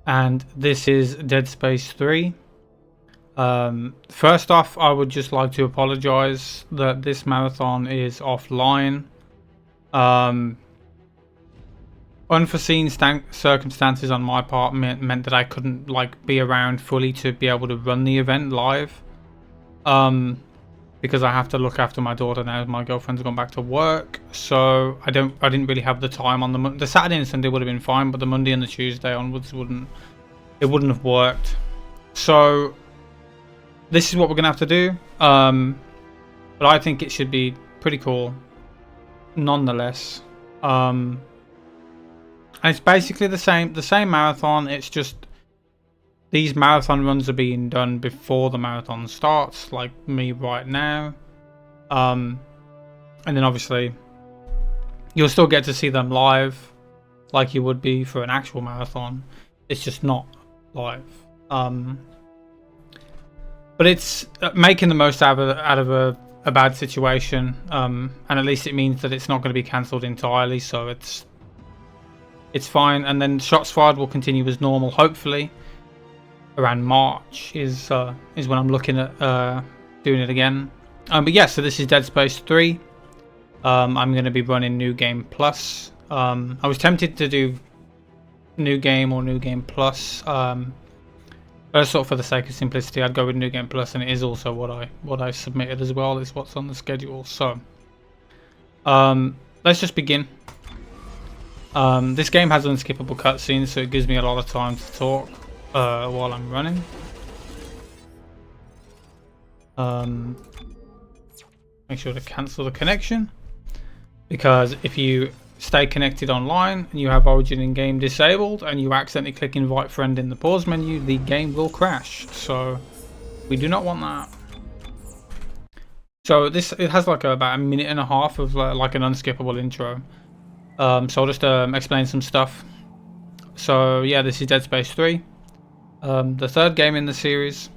and this is Dead Space 3. First off, I would just like to apologize that this marathon is offline. Unforeseen circumstances on my part meant that I couldn't be around fully to be able to run the event live. Because I have to look after my daughter now. My girlfriend's gone back to work, so I didn't really have the time on the Saturday and Sunday would have been fine, but the Monday and the Tuesday onwards wouldn't have worked. So this is what we're gonna have to do. But I think it should be pretty cool, nonetheless. And it's basically the same marathon. It's just these marathon runs are being done before the marathon starts, like me right now. And then obviously you'll still get to see them live like you would be for an actual marathon. It's just not live. But it's making the most out of a bad situation. And at least it means that it's not going to be cancelled entirely, so it's fine. And then shots fired will continue as normal, hopefully. Around March is when I'm looking at doing it again. But yeah, so this is Dead Space 3. I'm going to be running New Game Plus. I was tempted to do New Game or New Game Plus, but sort of for the sake of simplicity, I'd go with New Game Plus, and it is also what I submitted as well. Is what's on the schedule. So let's just begin. This game has unskippable cutscenes, so it gives me a lot of time to talk while I'm running. Make sure to cancel the connection, because if you stay connected online and you have Origin in game disabled and you accidentally click invite friend in the pause menu, the game will crash. So we do not want that. So it has like about a minute and a half of like an unskippable intro. So I'll just explain some stuff. So yeah, this is Dead Space 3. The third game in the series,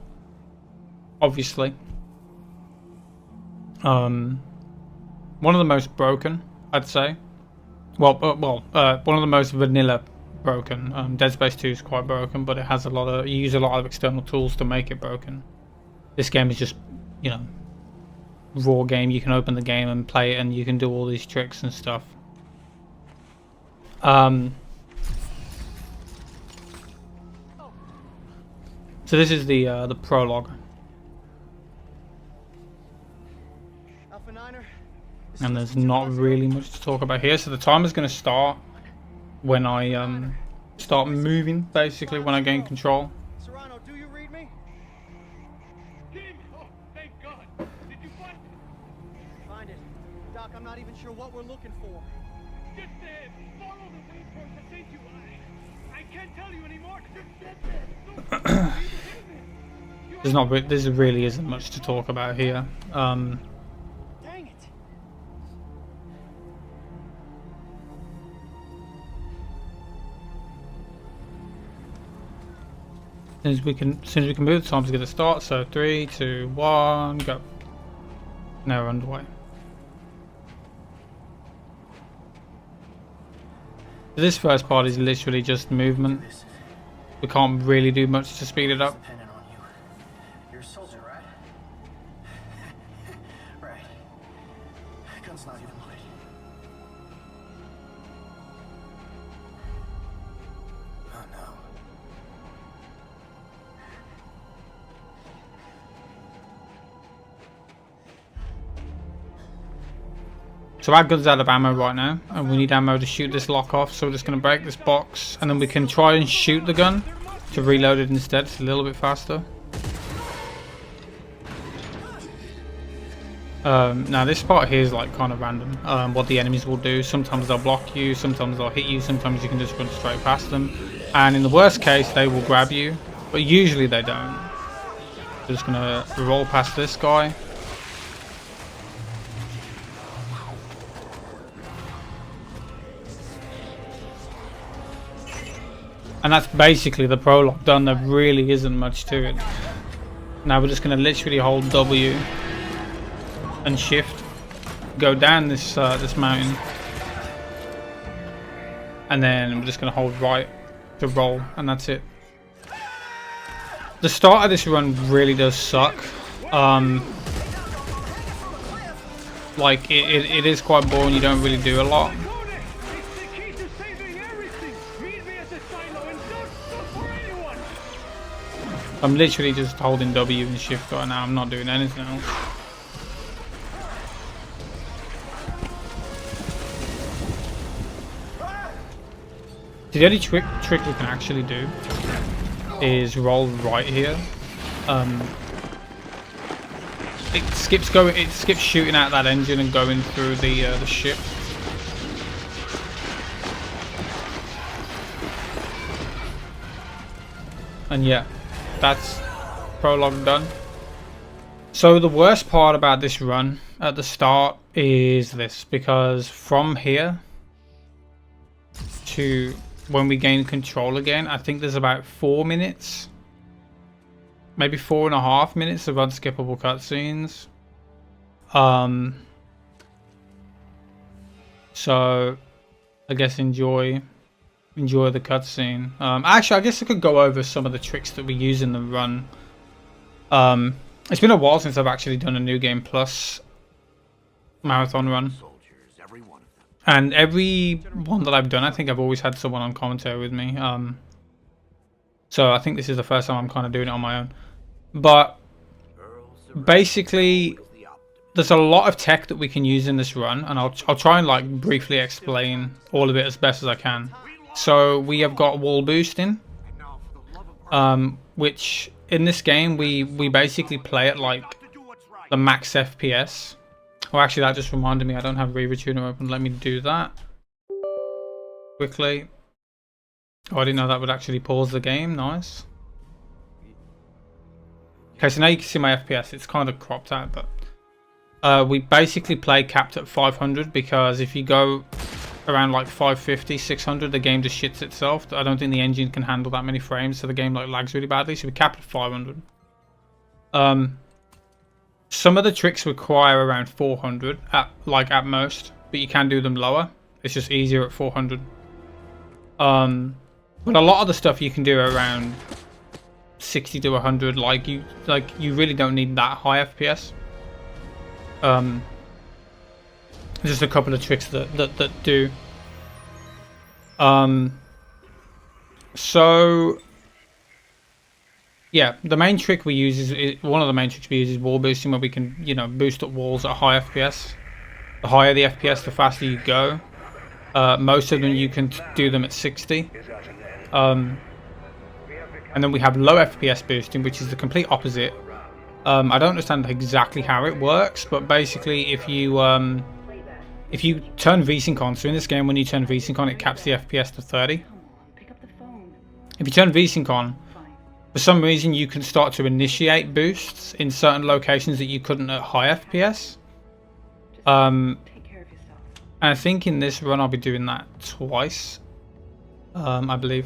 obviously. One of the most broken, I'd say. One of the most vanilla broken. Dead Space 2 is quite broken, but it has you use a lot of external tools to make it broken. This game is just, raw game. You can open the game and play it, and you can do all these tricks and stuff. So this is the prologue. And there's not really much to talk about here. So the timer's going to start when I start moving, basically, when I gain control. Serrano, do you read me? Oh, thank God. Did you find it? Find it. Doc, I'm not even sure what we're looking for. Just follow the waypoint that sent you. I can't tell you anymore. Just get there. There really isn't much to talk about here. Dang it. As soon as we can move, the time's going to start. So 3, 2, 1, go. Now we're underway. This first part is literally just movement. We can't really do much to speed it up. Dependent on you. You're a soldier, right? Right. Gun's not even loaded. Oh no. So our gun's out of ammo right now, and we need ammo to shoot this lock off. So we're just going to break this box, and then we can try and shoot the gun to reload it instead. It's a little bit faster. Now this part here is like kind of random. What the enemies will do. Sometimes they'll block you, sometimes they'll hit you, sometimes you can just run straight past them. And in the worst case, they will grab you, but usually they don't. We're just going to roll past this guy. And that's basically the prologue done. There really isn't much to it. Now we're just going to literally hold W and shift, go down this this mountain, and then I'm just going to hold right to roll, and that's it. The start of this run really does suck. Like it is quite boring. You don't really do a lot. It's the key to saving everything. Meet me at the silo and don't look for anyone. I'm literally just holding W and shift right now. I'm not doing anything else. The only trick we can actually do is roll right here. It skips shooting out that engine and going through the ship. And yeah, that's prologue done. So the worst part about this run at the start is this, because from here to when we gain control again, I think there's about 4 minutes, maybe 4.5 minutes of unskippable cutscenes. So I guess enjoy the cutscene. Actually, I guess I could go over some of the tricks that we use in the run. It's been a while since I've actually done a New Game Plus marathon run. And every one that I've done, I think I've always had someone on commentary with me. So I think this is the first time I'm kind of doing it on my own. But basically, there's a lot of tech that we can use in this run, and I'll try and like briefly explain all of it as best as I can. So we have got wall boosting, which in this game we basically play at like the max FPS. Oh, actually, that just reminded me, I don't have Reaver Tuner open. Let me do that quickly. Oh, I didn't know that would actually pause the game. Nice. Okay, so now you can see my FPS. It's kind of cropped out, but we basically play capped at 500, because if you go around like 550, 600, the game just shits itself. I don't think the engine can handle that many frames, so the game like lags really badly. So we cap at 500. Some of the tricks require around 400 at most, but you can do them lower. It's just easier at 400. But a lot of the stuff you can do around 60 to 100. Like you really don't need that high FPS. Just a couple of tricks that do. So yeah, the main trick we use is one of the main tricks we use is wall boosting, where we can, you know, boost up walls at high FPS. The higher the FPS, the faster you go. Most of them you can do them at 60. And then we have low FPS boosting, which is the complete opposite. I don't understand exactly how it works, but basically if you turn VSync on, so in this game when you turn VSync on, it caps the FPS to 30. If you turn VSync on, for some reason you can start to initiate boosts in certain locations that you couldn't at high FPS. And I think in this run I'll be doing that twice, I believe,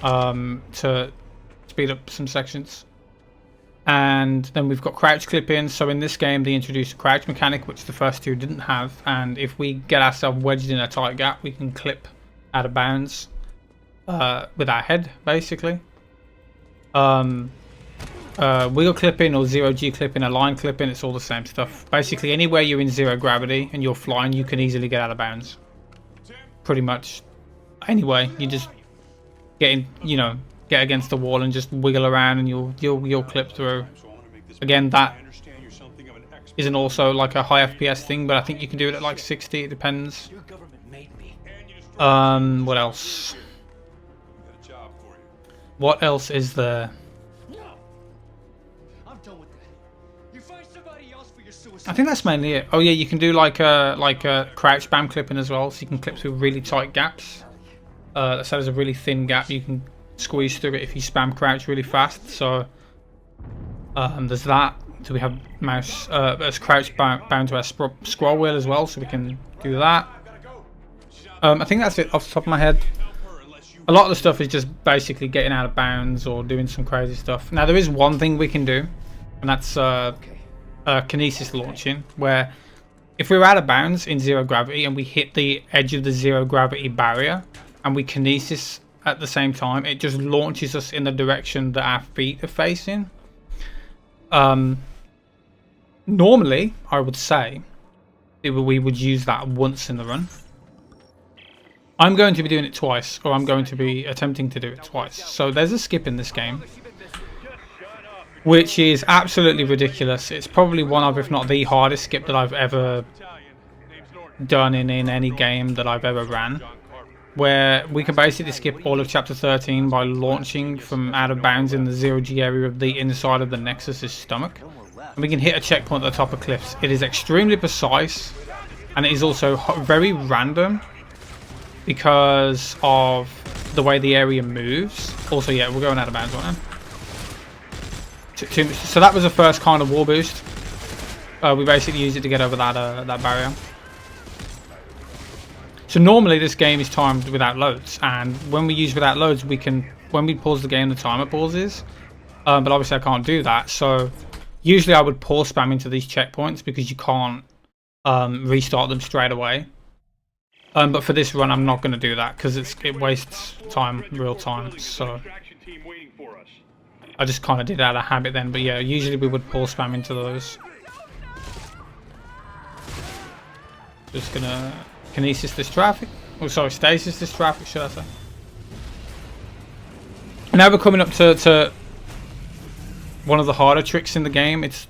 to speed up some sections. And then we've got crouch clip in. So in this game they introduced a crouch mechanic, which the first two didn't have, and if we get ourselves wedged in a tight gap, we can clip out of bounds with our head, basically. Wheel clipping or zero G clipping, align clipping, it's all the same stuff. Basically anywhere you're in zero gravity and you're flying, you can easily get out of bounds. Pretty much anyway, you just get against the wall and just wiggle around and you'll clip through. Again, that isn't also like a high FPS thing, but I think you can do it at like 60, it depends. What else? What else is there? I think that's mainly it. Oh yeah, you can do like a crouch spam clipping as well, so you can clip through really tight gaps. Let's say there's a really thin gap, you can squeeze through it if you spam crouch really fast. So there's that. So we have mouse as crouch bound to our scroll wheel as well, so we can do that. I think that's it off the top of my head. A lot of the stuff is just basically getting out of bounds or doing some crazy stuff. Now there is one thing we can do, and that's kinesis launching, where if we're out of bounds in zero gravity and we hit the edge of the zero gravity barrier and we kinesis at the same time. It just launches us in the direction that our feet are facing. Normally, I would say we would use that once in the run. I'm going to be doing it twice, or I'm going to be attempting to do it twice. So there's a skip in this game, which is absolutely ridiculous. It's probably one of, if not the hardest skip that I've ever done in any game that I've ever ran, where we can basically skip all of chapter 13 by launching from out of bounds in the 0G area of the inside of the Nexus's stomach. And we can hit a checkpoint at the top of cliffs. It is extremely precise, and it is also very random because of the way the area moves. Also, yeah, we're going out of bounds right now. So that was the first kind of wall boost. We basically used it to get over that barrier. So normally this game is timed without loads, and when we use without loads, we can, when we pause the game, the timer pauses. But obviously I can't do that, so usually I would pause spam into these checkpoints because you can't restart them straight away. But for this run, I'm not going to do that because it wastes time, real time. So I just kind of did out of habit then. But yeah, usually we would pause spam into those. Just gonna kinesis this traffic. Oh, sorry, stasis this traffic, should I say? Now we're coming up to one of the harder tricks in the game. It's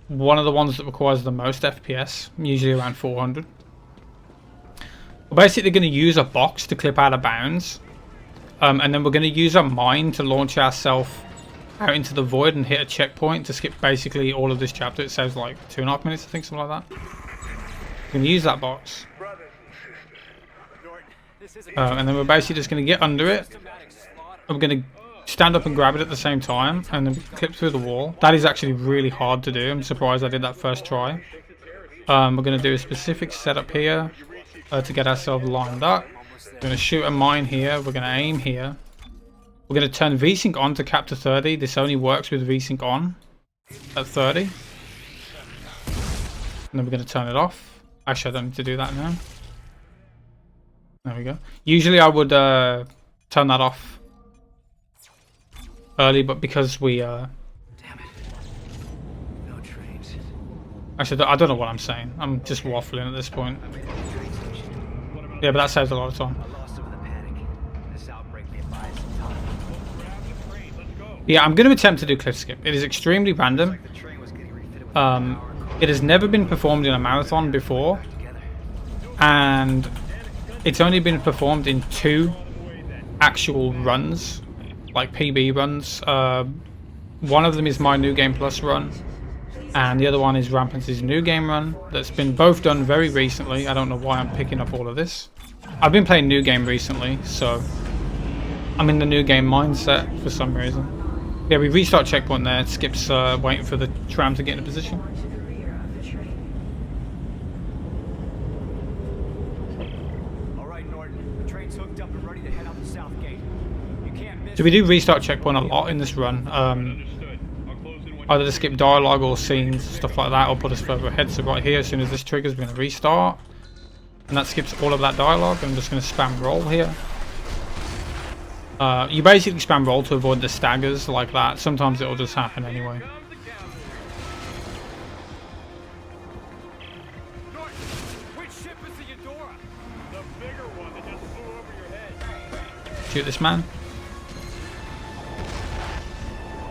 one of the ones that requires the most FPS, usually around 400. We're basically going to use a box to clip out of bounds, and then we're going to use a mine to launch ourselves out into the void and hit a checkpoint to skip basically all of this chapter. It says like 2.5 minutes, I think, something like that. We're going to use that box, and then we're basically just going to get under it. I'm going to stand up and grab it at the same time, and then clip through the wall. That is actually really hard to do. I'm surprised I did that first try. We're going to do a specific setup here to get ourselves lined up. We're going to shoot a mine here. We're going to aim here. We're going to turn VSync on to cap to 30. This only works with VSync on at 30. And then we're going to turn it off. Actually, I don't need to do that now. There we go. Usually I would turn that off early, but because we Damn it. No trains. actually, I don't know what I'm saying. I'm just waffling at this point. Yeah, but that saves a lot of time. Yeah, I'm going to attempt to do cliff skip. It is extremely random. It has never been performed in a marathon before, and it's only been performed in 2 actual runs, like PB runs. One of them is my New Game Plus run, and the other one is Rampant's New Game run. That's been both done very recently. I don't know why I'm picking up all of this. I've been playing New Game recently, so I'm in the New Game mindset for some reason. Yeah, we restart checkpoint there. Skip's waiting for the tram to get in a position. All right, Norton. The train's hooked up and ready to head out the south gate. You can't miss. So we do restart checkpoint a lot in this run. Either to skip dialogue or scenes, stuff like that, or put us further ahead. So right here, as soon as this triggers, we're going to restart. And that skips all of that dialogue. I'm just going to spam roll here. You basically spam roll to avoid the staggers like that. Sometimes it'll just happen anyway. Shoot this man.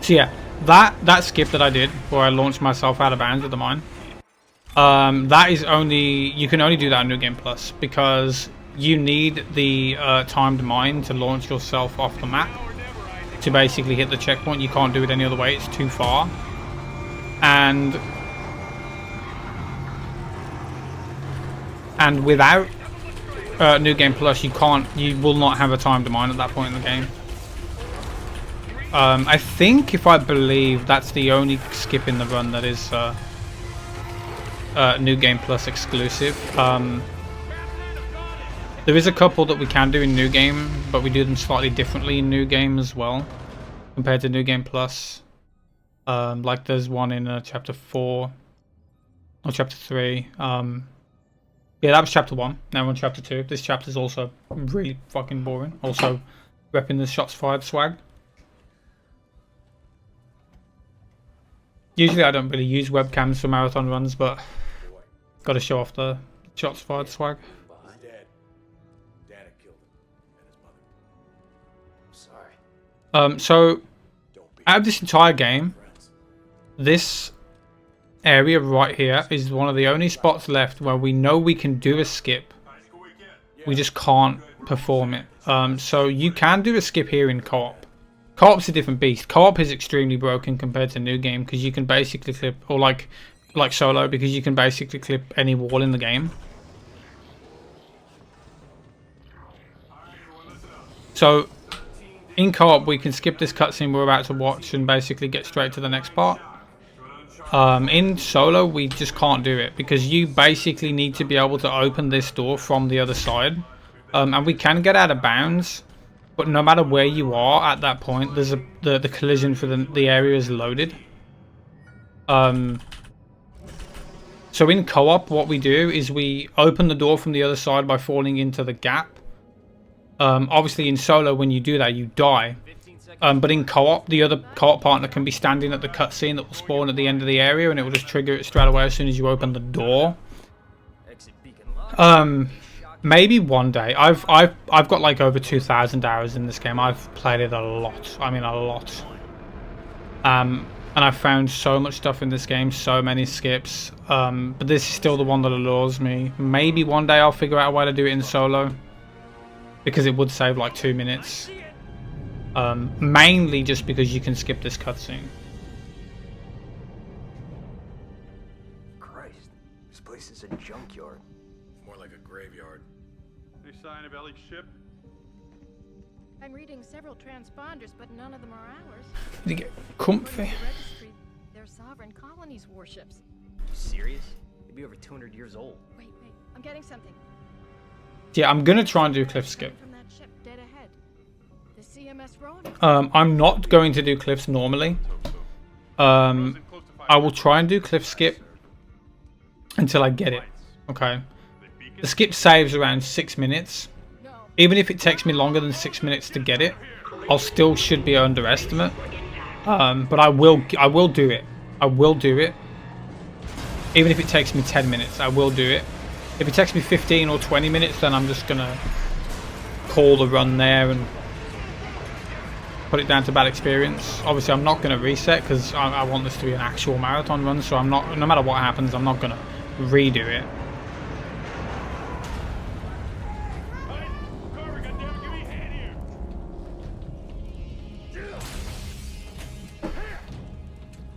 So yeah, that skip that I did where I launched myself out of bounds with the mine, that is only, you can only do that in New Game Plus because you need the timed mine to launch yourself off the map to basically hit the checkpoint. You can't do it any other way, it's too far. And without New Game Plus, you will not have a timed mine at that point in the game. I think, if I believe, that's the only skip in the run that is New Game Plus exclusive. There is a couple that we can do in New Game, but we do them slightly differently in New Game as well, compared to New Game Plus. Like there's one in Chapter 4, or Chapter 3. Yeah, that was Chapter 1, now we're on Chapter 2. This chapter is also really fucking boring. Also, Repping the shots fired swag. Usually I don't really use webcams for marathon runs, but gotta show off the shots fired swag. He's dead. Dad had killed him and his mother. I'm sorry. So Don't be out of this entire game, friends. this area right here is one of the only spots left where we know we can do a skip. We just can't perform it. So you can do a skip here in co-op. Co-op's a different beast. Co-op is extremely broken compared to new game because you can basically clip, or like solo, because you can basically clip any wall in the game. So in co-op we can skip this cutscene we're about to watch and basically get straight to the next part. In solo we just can't do it because you basically need to be able to open this door from the other side. And we can get out of bounds, but no matter where you are at that point, there's the collision for the area is loaded. So in co-op what we do is we open the door from the other side by falling into the gap. Obviously in solo when you do that you die. But in co-op, the other co-op partner can be standing at the cutscene that will spawn at the end of the area, and it will just trigger it straight away as soon as you open the door. Maybe one day. I've got like over 2,000 hours in this game. I've played it a lot. I mean a lot. And I've found so much stuff in this game, so many skips. But this is still the one that allures me. Maybe one day I'll figure out a way to do it in solo, because it would save like 2 minutes. Mainly just because you can skip this cutscene. Christ, this place is a junkyard. More like a graveyard. Any sign of Ellie's ship? I'm reading several transponders, but none of them are ours. Did you get According comfy? to the registry, they're sovereign colonies' warships. Serious? They'd be over 200 years old. Wait, I'm getting something. Yeah, I'm gonna try and do cliff skip. From that ship dead ahead. The CMS Rowan. I'm not going to do cliffs normally. I will try and do cliff skip until I get it. Okay. The skip saves around 6 minutes. No. Even if it takes me longer than 6 minutes to get it, I'll still should be underestimate. But I will do it. I will do it. Even if it takes me 10 minutes, I will do it. If it takes me 15 or 20 minutes, then I'm just gonna call the run there and put it down to bad experience. Obviously, I'm not gonna reset because I want this to be an actual marathon run. So I'm not. No matter what happens, I'm not gonna redo it. Carver, goddammit, give me a hand here!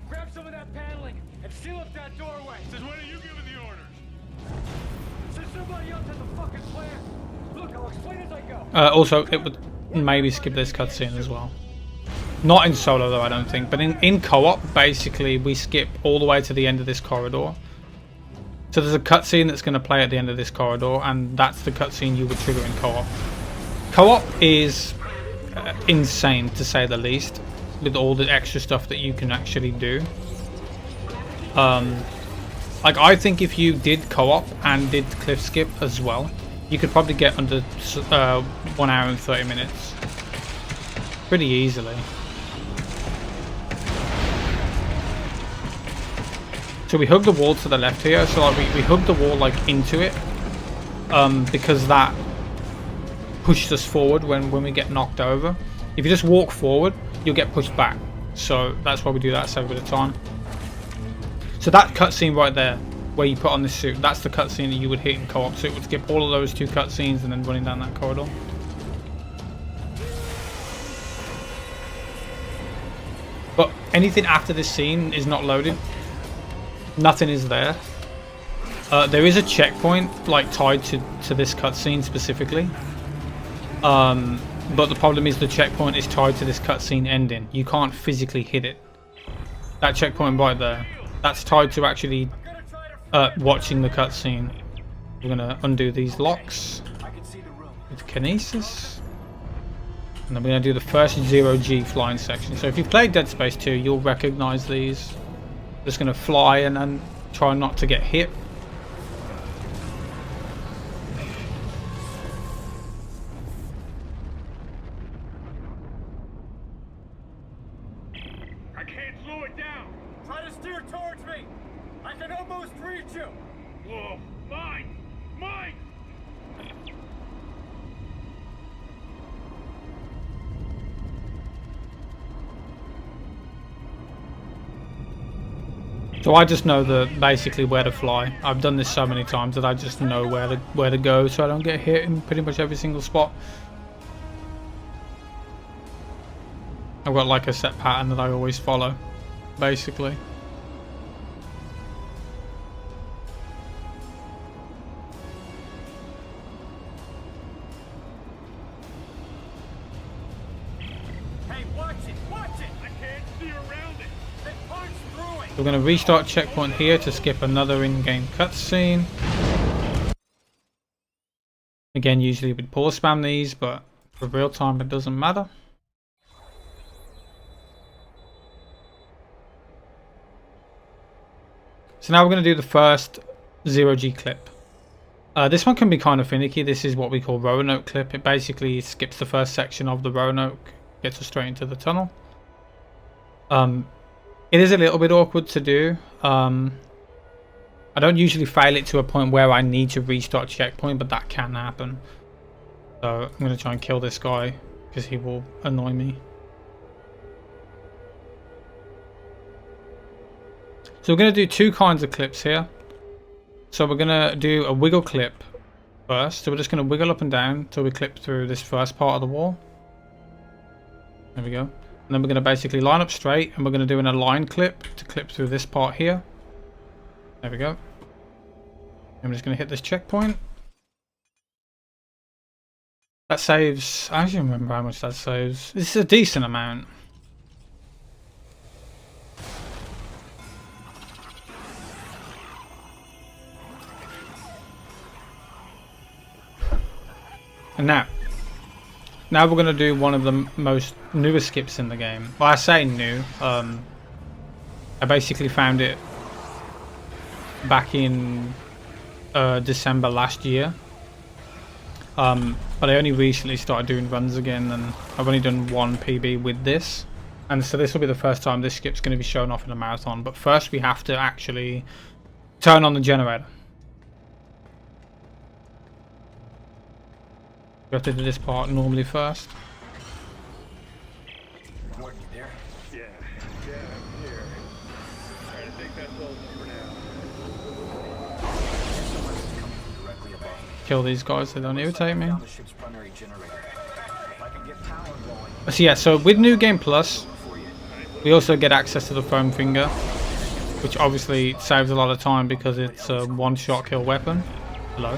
Grab some of that paneling and seal up that doorway. Since when are you giving the orders? Since somebody else has a fucking plan. Look, I'll explain as I go. Also, it would maybe skip this cutscene as well. Not in solo though, I don't think. But in co-op, basically, we skip all the way to the end of this corridor. So there's a cutscene that's going to play at the end of this corridor, and that's the cutscene you would trigger in co-op. Co-op is insane, to say the least, with all the extra stuff that you can actually do. Like, I think if you did co-op and did cliff skip as well, you could probably get under 1 hour and 30 minutes. Pretty easily. So we hug the wall to the left here, so like we hug the wall like into it, because that pushed us forward when we get knocked over. If you just walk forward, you'll get pushed back. So that's why we do that, save a bit of time. So that cutscene right there, where you put on this suit, that's the cutscene that you would hit in co-op. So it would skip all of those 2 cutscenes and then running down that corridor. But anything after this scene is not loaded. Nothing is there. There is a checkpoint like tied to this cutscene specifically. But the problem is the checkpoint is tied to this cutscene ending. You can't physically hit it. That checkpoint right there, that's tied to actually watching the cutscene. We're gonna undo these locks with kinesis, and then we're gonna do the first 0G flying section. So if you've played Dead Space 2, you'll recognize these. Just gonna fly and try not to get hit. can't slow it down. Try to steer towards me. I can almost reach you. Whoa, mine! Mine! So I just know basically where to fly. I've done this so many times that I just know where to go, so I don't get hit in pretty much every single spot. I've got like a set pattern that I always follow, basically. Hey, watch it! Watch it! I can't see around it. They punch through it. We're going to restart checkpoint here to skip another in-game cutscene. Again, usually we'd pause spam these, but for real time it doesn't matter. So now we're going to do the first 0G clip. This one can be kind of finicky. This is what we call Roanoke clip. It basically skips the first section of the Roanoke, gets us straight into the tunnel. It is a little bit awkward to do. I don't usually fail it to a point where I need to restart checkpoint, but that can happen. So I'm going to try and kill this guy because he will annoy me. So we're going to do two kinds of clips here. So we're going to do a wiggle clip first. So we're just going to wiggle up and down until we clip through this first part of the wall. There we go. And then we're going to basically line up straight, and we're going to do an align clip to clip through this part here. There we go. I'm just going to hit this checkpoint. That saves... I don't remember how much that saves. This is a decent amount. And now we're going to do one of the most newest skips in the game. Well, I say new. I basically found it back in December last year. But I only recently started doing runs again, and I've only done one PB with this. And so this will be the first time this skip's going to be shown off in a marathon. But first we have to actually turn on the generator. We have to do this part normally first. Gordon, you there? Yeah, I'm here. Alright, I think that's all for now. Someone's coming from directly above me. Kill these guys, they don't irritate me. Down the ship's primary generator. If I can get power going So yeah, so with New Game Plus, for you. we also get access to the foam finger, which obviously saves a lot of time because it's a one-shot kill weapon. Hello.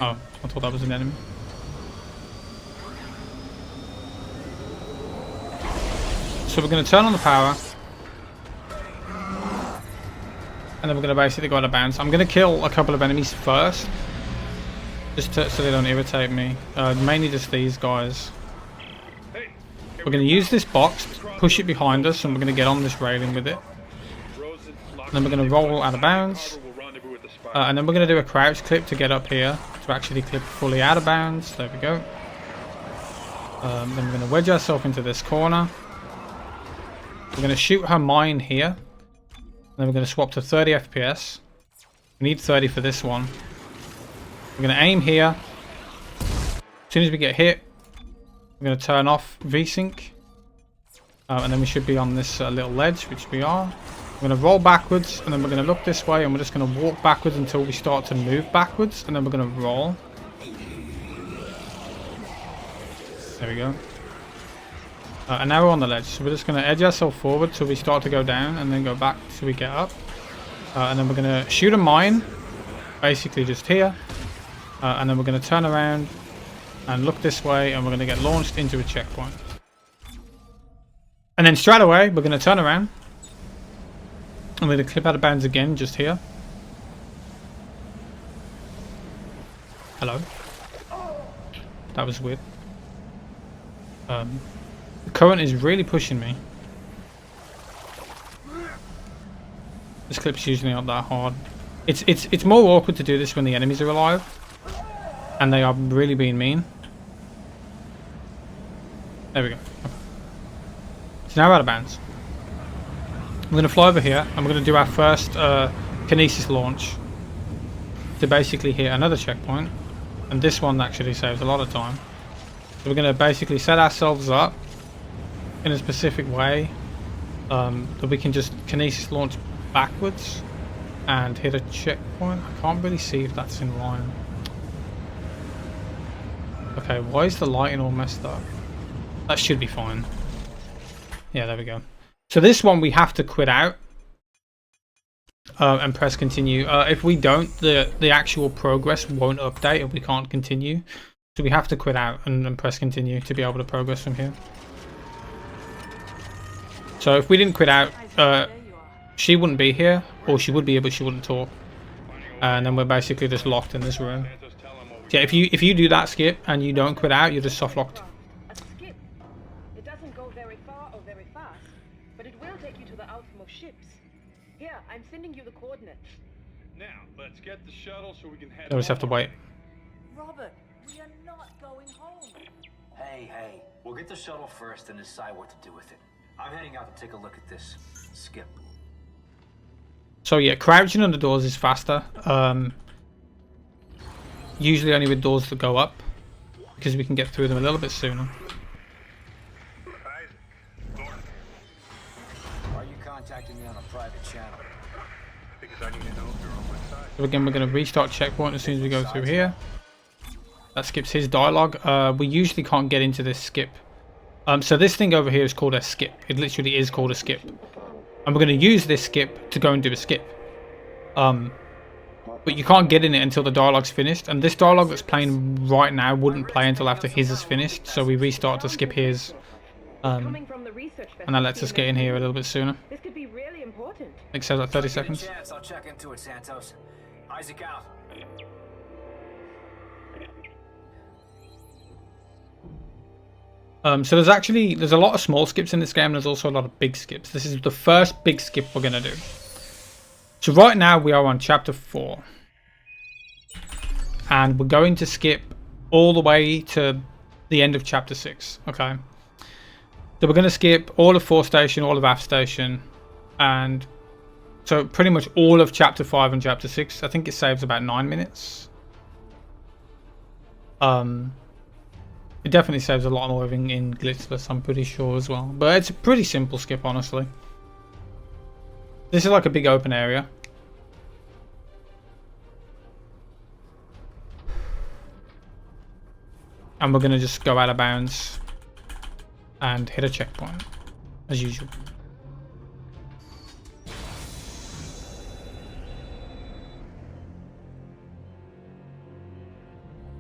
Oh, I thought that was an enemy. So we're going to turn on the power. And then we're going to basically go out of bounds. I'm going to kill a couple of enemies first. Just so they don't irritate me. Mainly just these guys. Hey, We're going to use this box, push it behind us, and we're going to get on this railing with it. And then we're going to roll out of bounds. And then we're going to do a crouch clip to get up here, to actually clip fully out of bounds. There we go. Then we're going to wedge ourselves into this corner. We're going to shoot her mine here. Then we're going to swap to 30 FPS. We need 30 for this one. We're going to aim here. As soon as we get hit, we're going to turn off VSync. And then we should be on this little ledge, which we are. We're going to roll backwards, and then we're going to look this way, and we're just going to walk backwards until we start to move backwards, and then we're going to roll. There we go. And now we're on the ledge, so we're just going to edge ourselves forward till we start to go down, and then go back till we get up. And then we're going to shoot a mine, basically just here. And then we're going to turn around and look this way, and we're going to get launched into a checkpoint. And then straight away, we're going to turn around. I'm going to clip out of bounds again, just here. Hello. That was weird. The current is really pushing me. This clip's usually not that hard. It's more awkward to do this when the enemies are alive, and they are really being mean. There we go. So now we're out of bounds. We're going to fly over here and we're going to do our first kinesis launch to basically hit another checkpoint. And this one actually saves a lot of time. So we're going to basically set ourselves up in a specific way that we can just kinesis launch backwards and hit a checkpoint. I can't really see if that's in line. Okay, why is the lighting all messed up? That should be fine. Yeah, there we go. So this one we have to quit out and press continue. If we don't, the actual progress won't update and we can't continue. So we have to quit out and press continue to be able to progress from here. So if we didn't quit out, she wouldn't be here, or she would be here but she wouldn't talk. And then we're basically just locked in this room. Yeah, if you do that skip and you don't quit out, you're just soft locked. A skip. It doesn't go very far or very fast, but it will take you to the outmost ships. Here, I'm sending you the coordinates. Now, let's get the shuttle so we can head. We just have to wait. Robert, we are not going home. Hey, we'll get the shuttle first and decide what to do with it. I'm heading out to take a look at this skip. So yeah, crouching under doors is faster. Usually only with doors that go up, because we can get through them a little bit sooner. Isaac, Why are you contacting me on a private channel? because I need to know if you're on my side. So again, we're going to restart checkpoint as soon as we go through here. That skips his dialogue. We usually can't get into this skip. So this thing over here is called a skip. It literally is called a skip. And we're going to use this skip to go and do a skip. But you can't get in it until the dialogue's finished. And this dialogue that's playing right now wouldn't play until after his is finished. So we restart to skip his. And that lets us get in here a little bit sooner. This could be really important. It says like 30 seconds. I'll check into it, Santos. Isaac out. So there's a lot of small skips in this game. There's also a lot of big skips. This is the first big skip we're going to do. So right now we are on chapter 4. And we're going to skip all the way to the end of chapter 6. Okay. So we're going to skip all of 4 Station, all of Aft Station. And so pretty much all of chapter 5 and chapter 6. I think it saves about 9 minutes. It definitely saves a lot more in glitchless, I'm pretty sure as well. But it's a pretty simple skip, honestly. This is like a big open area. And we're going to just go out of bounds and hit a checkpoint, as usual.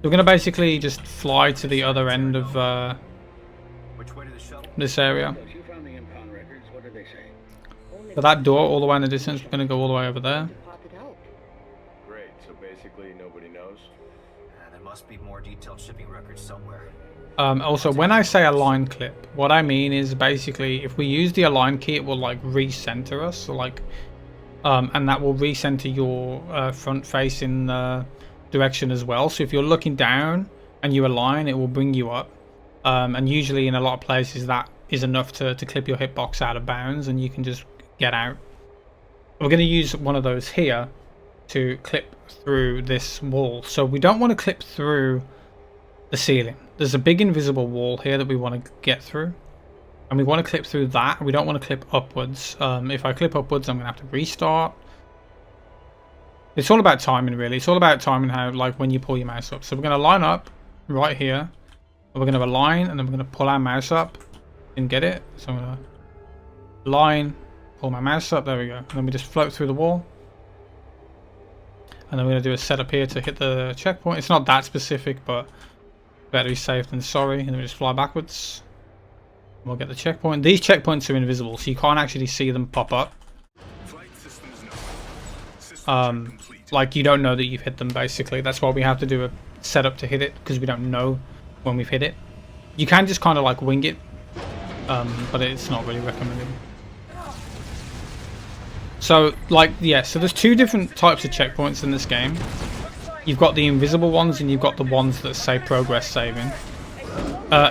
We're going to basically just fly to the other end of Which way to the shuttle? this area. You found the impound records. What did they say? So that door all the way in the distance, we're going to go all the way over there. Great, so basically nobody knows. There must be more detailed shipping records somewhere. Also, when I say align clip, what I mean is basically if we use the align key, it will like recenter us, so like, and that will recenter your front facing direction as well. So if you're looking down and you align, it will bring you up. And usually in a lot of places that is enough to clip your hitbox out of bounds and you can just get out. We're going to use one of those here to clip through this wall. So we don't want to clip through the ceiling. There's a big invisible wall here that we want to get through. And we want to clip through that. We don't want to clip upwards. If I clip upwards, I'm going to have to restart. It's all about timing, really. It's all about timing how, like, when you pull your mouse up. So we're going to line up right here. And we're going to align, and then we're going to pull our mouse up and get it. So I'm going to line, pull my mouse up. There we go. And then we just float through the wall. And then we're going to do a setup here to hit the checkpoint. It's not that specific, but better be safe than sorry. And then we just fly backwards. And we'll get the checkpoint. These checkpoints are invisible, so you can't actually see them pop up. Like you don't know that you've hit them, basically. That's why we have to do a setup to hit it, because we don't know when we've hit it. You can just kind of like wing it, but it's not really recommended. So like, yeah, so there's 2 different types of checkpoints in this game. You've got the invisible ones and you've got the ones that say progress saving.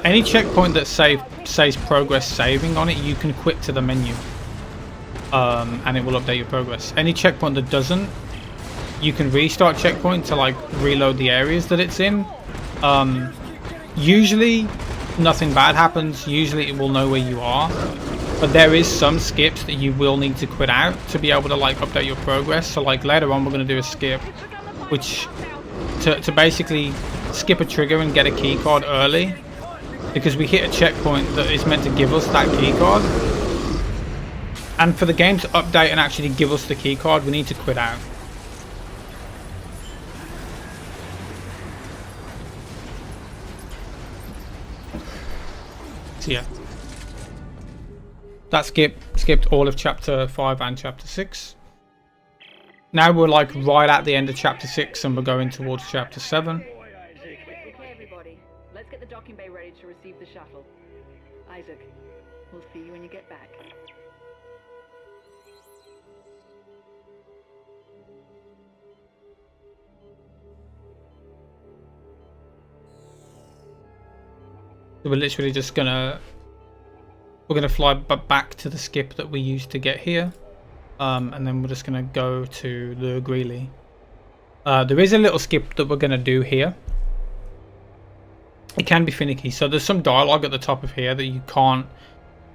Any checkpoint that says progress saving on it, you can quit to the menu. And it will update your progress. Any checkpoint that doesn't, you can restart checkpoint to like reload the areas that it's in. Usually nothing bad happens. Usually it will know where you are. But there is some skips that you will need to quit out to be able to like update your progress. So like later on we're going to do a skip which to basically skip a trigger and get a key card early, because we hit a checkpoint that is meant to give us that key card. And for the game to update and actually give us the key card, we need to quit out. So yeah, that skipped all of chapter 5 and chapter 6. Now we're like right at the end of chapter 6 and we're going towards chapter 7. Okay, everybody. Let's get the docking bay ready to receive the shuttle. Isaac, we'll see you when you get back. So we're literally just gonna fly back to the skip that we used to get here. And then we're just going to go to the Greeley. There is a little skip that we're going to do here. It can be finicky. So there's some dialogue at the top of here that you can't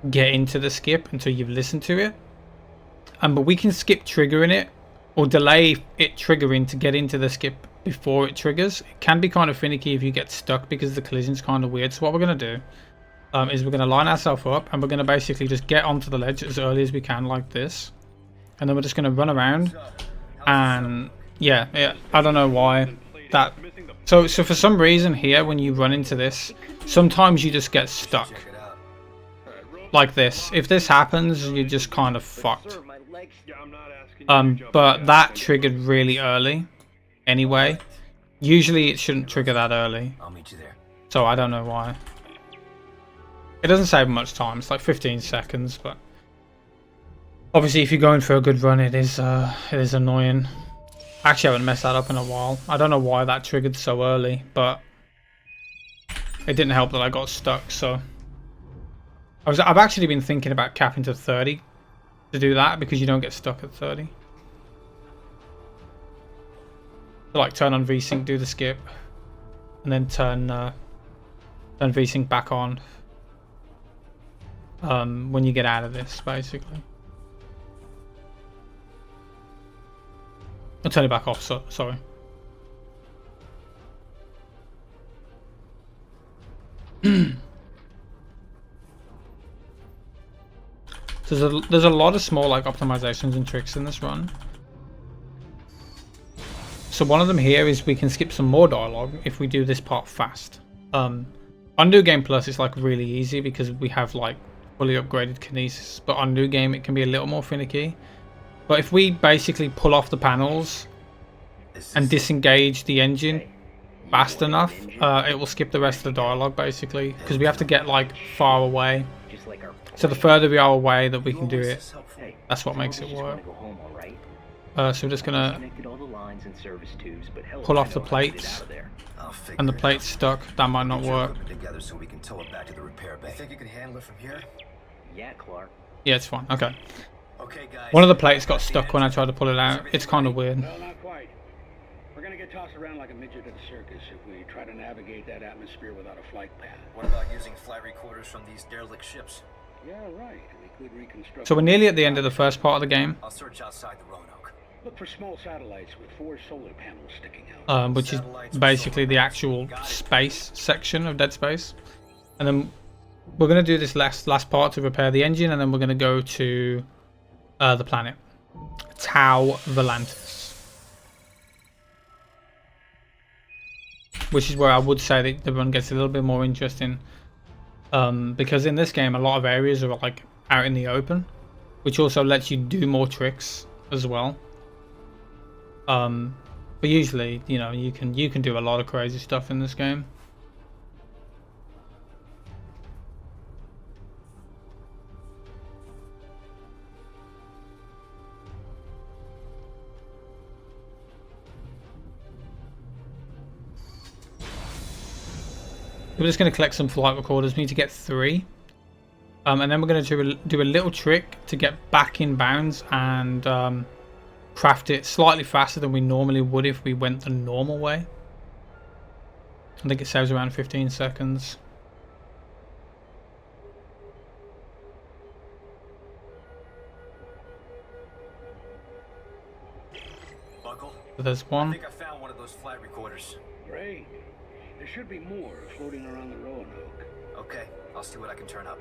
get into the skip until you've listened to it. But we can skip triggering it or delay it triggering to get into the skip before it triggers. It can be kind of finicky if you get stuck because the collision's kind of weird. So what we're going to do is we're going to line ourselves up and we're going to basically just get onto the ledge as early as we can like this. And then we're just going to run around, and yeah, I don't know why that. So for some reason here, when you run into this, sometimes you just get stuck like this. If this happens, you're just kind of fucked. But that triggered really early. Anyway, usually it shouldn't trigger that early. I'll meet you there. So I don't know why. It doesn't save much time. It's like 15 seconds, but. Obviously, if you're going for a good run, it is annoying. Actually, I haven't messed that up in a while. I don't know why that triggered so early, but it didn't help that I got stuck. So I've actually been thinking about capping to 30 to do that, because you don't get stuck at 30. So like turn on VSync, do the skip, and then turn VSync back on when you get out of this, basically. I'll turn it back off, so sorry. So there's a lot of small like optimizations and tricks in this run. So one of them here is we can skip some more dialogue if we do this part fast. On New Game Plus it's like really easy because we have like fully upgraded kinesis, but on New Game it can be a little more finicky. But if we basically pull off the panels and disengage the engine fast enough, it will skip the rest of the dialogue basically, because we have to get like far away. So the further we are away that we can do it, that's what makes it work. So we're just gonna pull off the plates, and the plate's stuck. That might not work. Yeah, it's fine. Okay. One of the plates got stuck when I tried to pull it out. It's kind of weird. Well, not quite. We're gonna get tossed around like a midget at a circus if we try to navigate that atmosphere without a flight path. What about using flight recorders from these derelict ships? Yeah, right. We could reconstruct. So we're nearly at the end of the first part of the game. I'll search outside the Roanoke. Look for small satellites with 4 solar panels sticking out. Which is basically the actual space section of Dead Space. And then we're going to do this last part to repair the engine, and then we're going to go to the planet Tau Volantis, which is where I would say that the run gets a little bit more interesting, because in this game a lot of areas are like out in the open, which also lets you do more tricks as well. But usually, you know, you can do a lot of crazy stuff in this game. we're just going to collect some flight recorders. We need to get 3. And then we're going to do a little trick to get back in bounds and craft it slightly faster than we normally would if we went the normal way. I think it saves around 15 seconds. Buckle. So there's I one. think I found one of those flight recorders. Great. There should be more floating around the Roanoke. Okay, I'll see what I can turn up.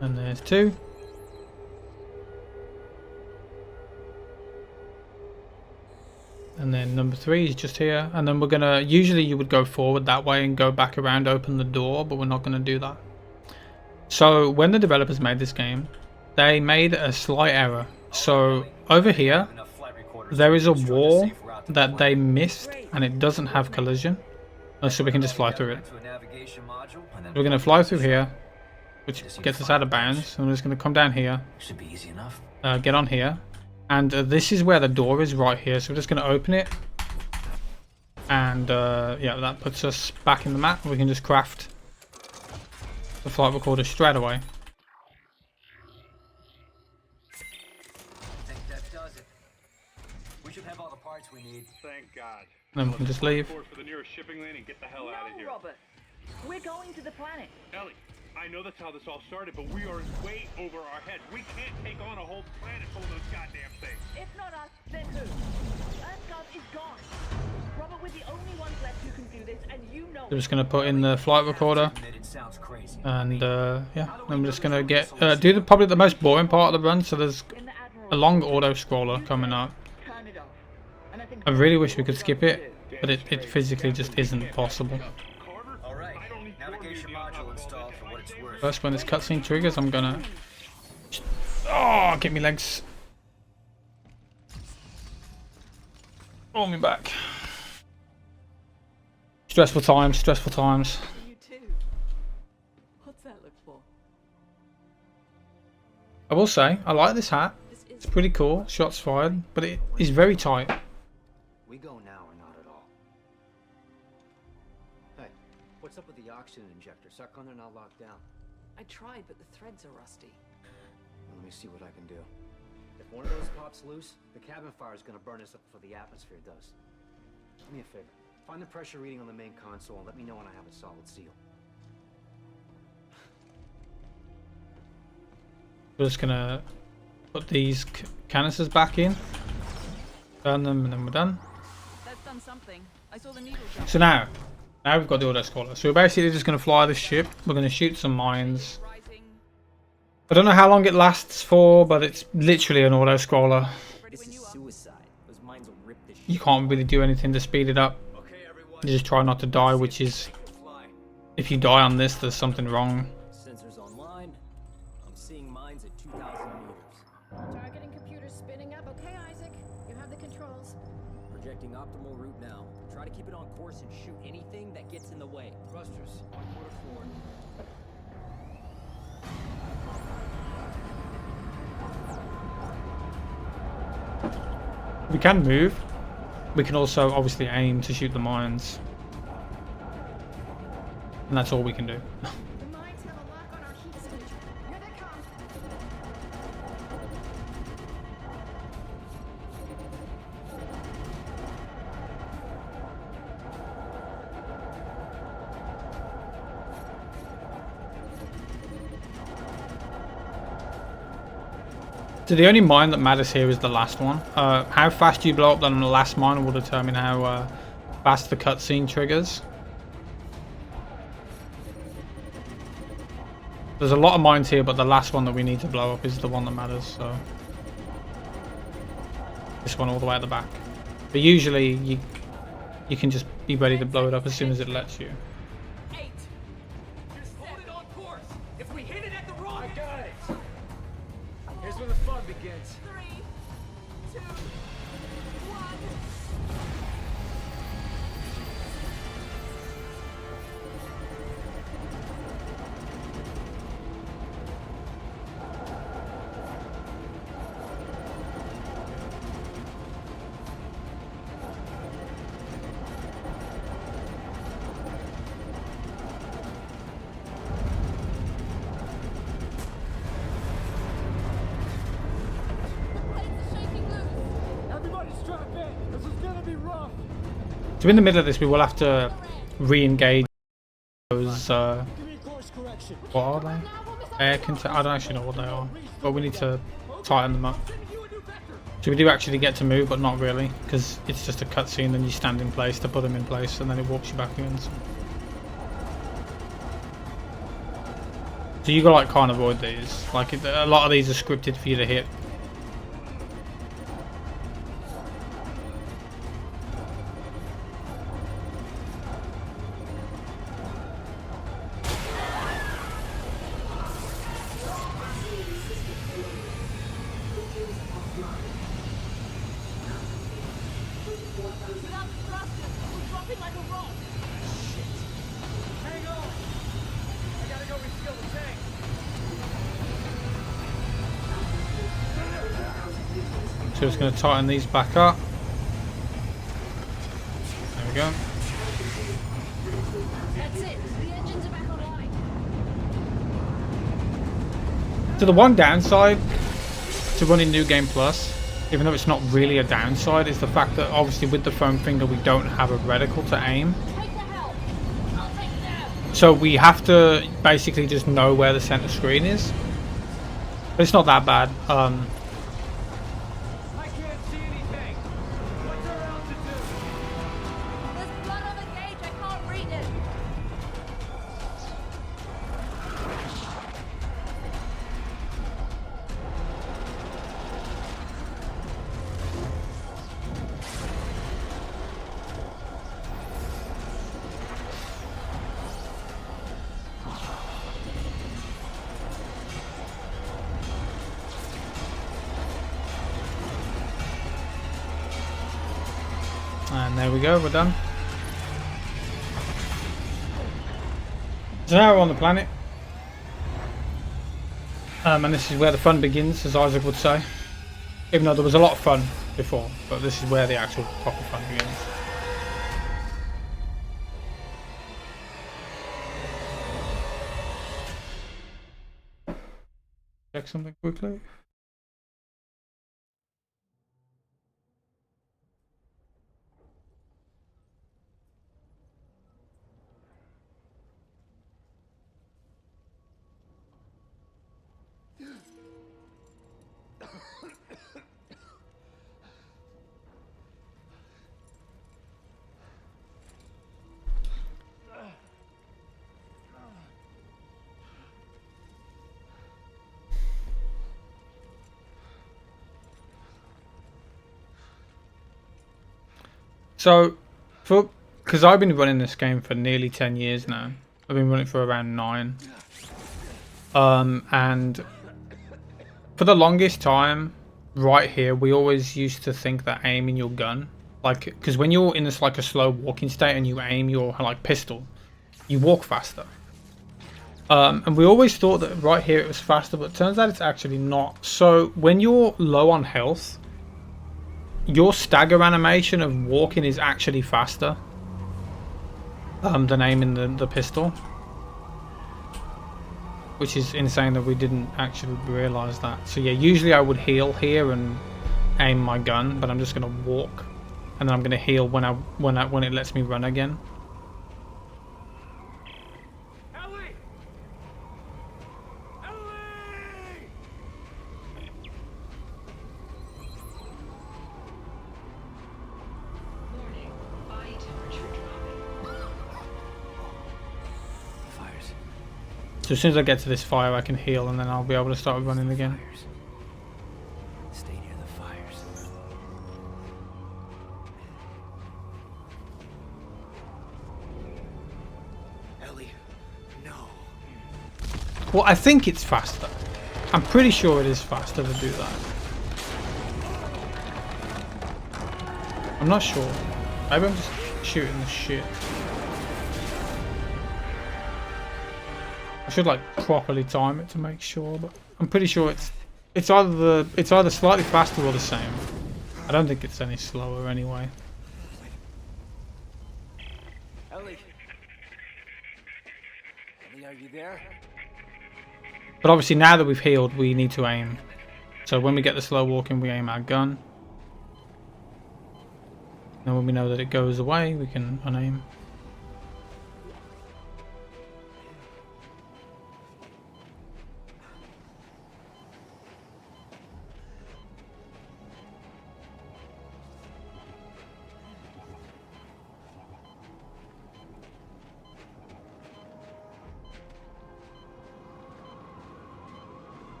And there's 2. And then number 3 is just here. And then we're gonna, usually you would go forward that way and go back around, open the door, but we're not gonna do that. So when the developers made this game, they made a slight error. So over here, there is a wall that they missed and it doesn't have collision. So we can just fly through it. We're gonna fly through here, which gets us out of bounds. And we're just gonna come down here. Should be easy enough. Get on here. And this is where the door is, right here. So we're just going to open it. And yeah, that puts us back in the map. We can just craft the flight recorder straight away. I think that does it. We should have all the parts we need. Thank God. Then we can just leave. For the nearest shipping lane and get the hell out of No, here. Robert. We're going to the planet. Ellie, I know that's how this all started, but we are way over our heads. We can't take on a whole planet full of those goddamn things. If not us, then who? Earthguard is gone. Robert, we're the only ones left who can do this, and you know. We're just going to put in the flight recorder. It sounds crazy. And yeah, then we're just going to get do probably the most boring part of the run. So there's a long auto scroller coming up. Turn it off. And I think I really wish we could skip it, but it physically just isn't possible. All right. Navigation module installed for what it's worth. First, when this cutscene triggers, I'm gonna. Oh, get me legs. Roll me back. Stressful times, stressful times. You too. What's that look for? I will say, I like this hat. This It's is pretty cool. Shots fired, but it is very tight. We go now or not at all? Hey, what's up with the oxygen injector? Sucker, they're not locked down. I tried, but the threads are rusty. Let me see what I can do. If one of those pops loose, the cabin fire is going to burn us up before the atmosphere does. Do me a favor. Find the pressure reading on the main console and let me know when I have a solid seal. We're just gonna put these canisters back in. Burn them and then we're done. That's done something. I saw the needle jump. So now we've got the auto scroller. So we're basically just gonna fly this ship. We're gonna shoot some mines. Rising. I don't know how long it lasts for, but it's literally an auto scroller. Ready when you are. Suicide. Those mines will rip this You can't really do anything to speed it up. Okay, everyone. You just try not to die, which is, Fly. if you die on this, there's something wrong. Sensors online. I'm seeing mines at 2,000 meters. Targeting computer spinning up. Okay, Isaac. You have the controls. Projecting optimal route now. Try to keep it on course and shoot anything that gets in the way. Thrusters, 1/4 forward. We can move. We can also obviously aim to shoot the mines. And that's all we can do. The mines have a lock on our heat signature. Here they come. So the only mine that matters here is the last one. How fast you blow up on the last mine will determine how fast the cutscene triggers. There's a lot of mines here, but the last one that we need to blow up is the one that matters. So this one all the way at the back. But usually you can just be ready to blow it up as soon as it lets you. 8. Just hold it on course. If we hit it at the wrong, I got it. Here's where the fun begins. 3, 2, 1. So in the middle of this, we will have to re-engage those. What are they? Air control. I don't actually know what they are, but we need to tighten them up. So we do actually get to move, but not really, because it's just a cutscene. Then you stand in place to put them in place, and then it walks you back again. So you gotta like can't avoid these. Like a lot of these are scripted for you to hit. Hang on! I gotta go refuel the tank. So it's going to tighten these back up. There we go. That's it. The engines are back online. So the one downside to running New Game Plus, even though it's not really a downside, is the fact that obviously with the foam finger we don't have a reticle to aim. Take the help. I'll take it down. So we have to basically just know where the center screen is. But it's not that bad. I can't see anything. What's our altitude? There's blood on the gauge. I can't read it. And there we go, we're done. So now we're on the planet. And this is where the fun begins, as Isaac would say. Even though there was a lot of fun before, but this is where the actual proper fun begins. Check something quickly. So, because I've been running this game for nearly 10 years now. I've been running for around 9. And for the longest time, right here, we always used to think that aiming your gun, like, because when you're in this like a slow walking state and you aim your like pistol, you walk faster. And we always thought that right here it was faster, but it turns out it's actually not. So when you're low on health, your stagger animation of walking is actually faster than aiming the pistol, which is insane that we didn't actually realize that. So yeah, usually I would heal here and aim my gun, but I'm just gonna walk, and then I'm gonna heal when it lets me run again. Ellie! Ellie! Warning. Body temperature dropping. Fires. So as soon as I get to this fire, I can heal, and then I'll be able to start running again. Fires. Stay near the fires. Ellie, no. Well, I think it's faster. I'm pretty sure it is faster to do that. I'm not sure. Maybe I'm just shooting the shit. I should like properly time it to make sure, but I'm pretty sure it's either slightly faster or the same. I don't think it's any slower anyway. Ellie. Ellie, are you there? But obviously now that we've healed, we need to aim. So when we get the slow walking, we aim our gun. Then when we know that it goes away, we can unaim.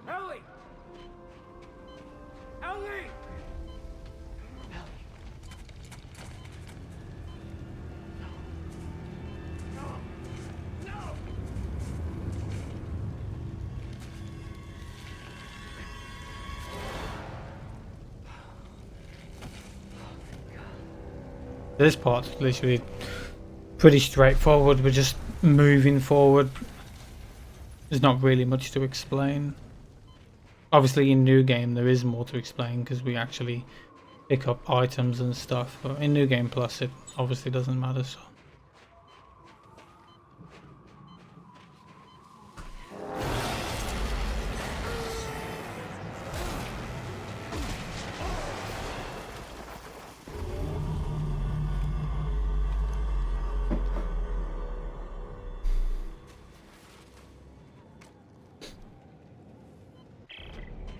Ellie! Ellie! This part's literally pretty straightforward. We're just moving forward. There's not really much to explain. Obviously in New Game there is more to explain because we actually pick up items and stuff, but in New Game Plus it obviously doesn't matter. So.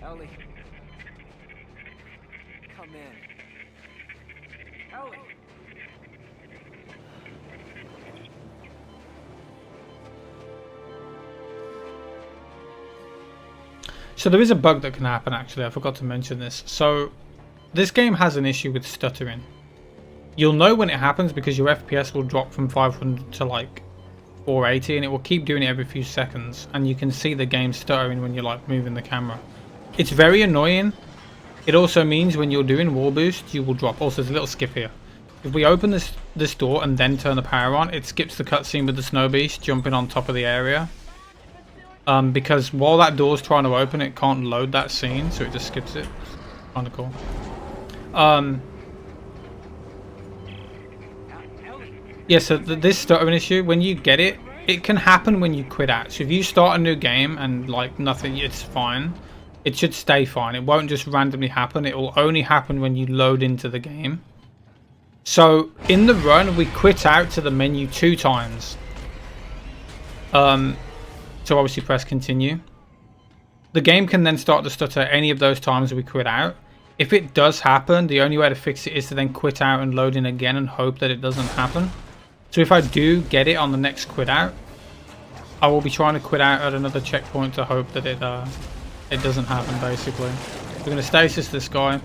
Ellie. Come in. Ellie! So there is a bug that can happen actually, I forgot to mention this. So this game has an issue with stuttering. You'll know when it happens because your FPS will drop from 500 to like 480 and it will keep doing it every few seconds, and you can see the game stuttering when you're like moving the camera. It's very annoying. It also means when you're doing wall boost you will drop. Also there's a little skip here. If we open this door and then turn the power on, it skips the cutscene with the snow beast jumping on top of the area. Because while that door's trying to open, it can't load that scene, so it just skips it. Kinda cool. Yeah, so this stuttering issue, when you get it, it can happen when you quit out. So if you start a new game and like nothing, it's fine. It should stay fine. It won't just randomly happen. It will only happen when you load into the game. So in the run, we quit out to the menu 2 times. So obviously press continue. The game can then start to stutter any of those times we quit out. If it does happen, the only way to fix it is to then quit out and load in again and hope that it doesn't happen. So if I do get it on the next quit out, I will be trying to quit out at another checkpoint to hope that it doesn't happen basically. We're going to stasis this guy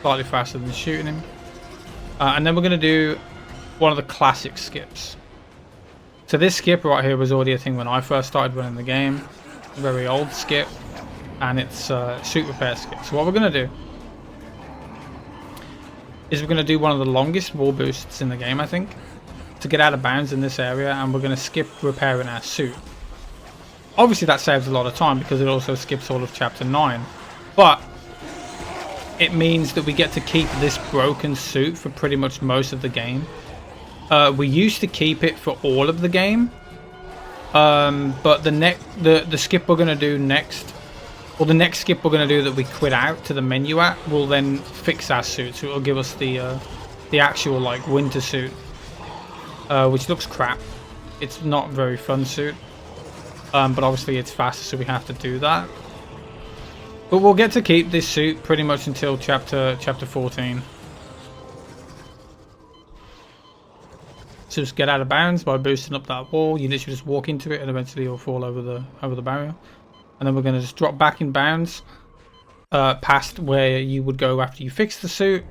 slightly faster than shooting him. And then we're going to do one of the classic skips. So this skip right here was already a thing when I first started running the game. Very old skip. And it's a suit repair skip. So what we're going to do is we're going to do one of the longest wall boosts in the game, I think, to get out of bounds in this area, and we're going to skip repairing our suit. Obviously that saves a lot of time because it also skips all of chapter 9, but it means that we get to keep this broken suit for pretty much most of the game. We used to keep it for all of the game, but the skip we're going to do next, or the next skip we're going to do that we quit out to the menu at, will then fix our suit, so it'll give us the actual like winter suit, which looks crap. It's not a very fun suit, but obviously it's faster, so we have to do that. But we'll get to keep this suit pretty much until chapter 14. So just get out of bounds by boosting up that wall. You literally just walk into it and eventually you'll fall over the barrier. And then we're going to just drop back in bounds past where you would go after you fix the suit.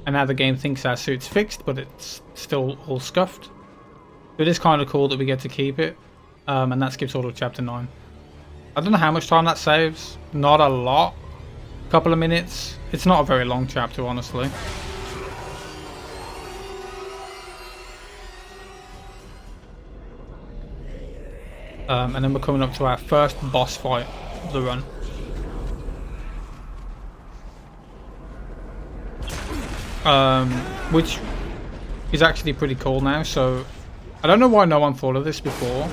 And now the game thinks our suit's fixed, but it's still all scuffed. It is kind of cool that we get to keep it. And that skips all of chapter 9. I don't know how much time that saves. Not a lot. A couple of minutes. It's not a very long chapter, honestly. And then we're coming up to our first boss fight of the run. Which is actually pretty cool now. So I don't know why no one thought of this before.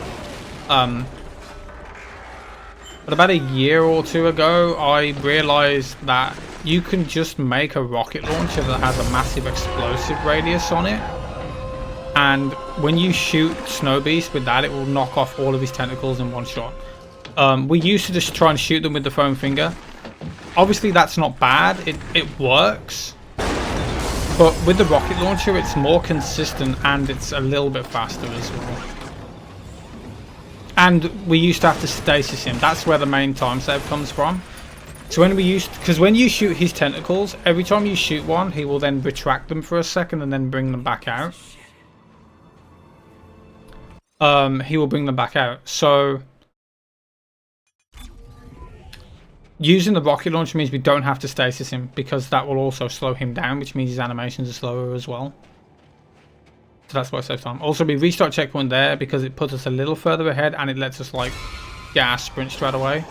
But about a year or two ago, I realized that you can just make a rocket launcher that has a massive explosive radius on it. And when you shoot Snow Beast with that, it will knock off all of his tentacles in one shot. We used to just try and shoot them with the foam finger. Obviously, that's not bad. It works. But with the rocket launcher, it's more consistent and it's a little bit faster as well. And we used to have to stasis him. That's where the main time save comes from. So when because when you shoot his tentacles, every time you shoot one, he will then retract them for a second and then bring them back out. He will bring them back out. So using the rocket launcher means we don't have to stasis him, because that will also slow him down, which means his animations are slower as well. So that's why it saves time. Also, we restart checkpoint there because it puts us a little further ahead and it lets us like get our sprint straight away.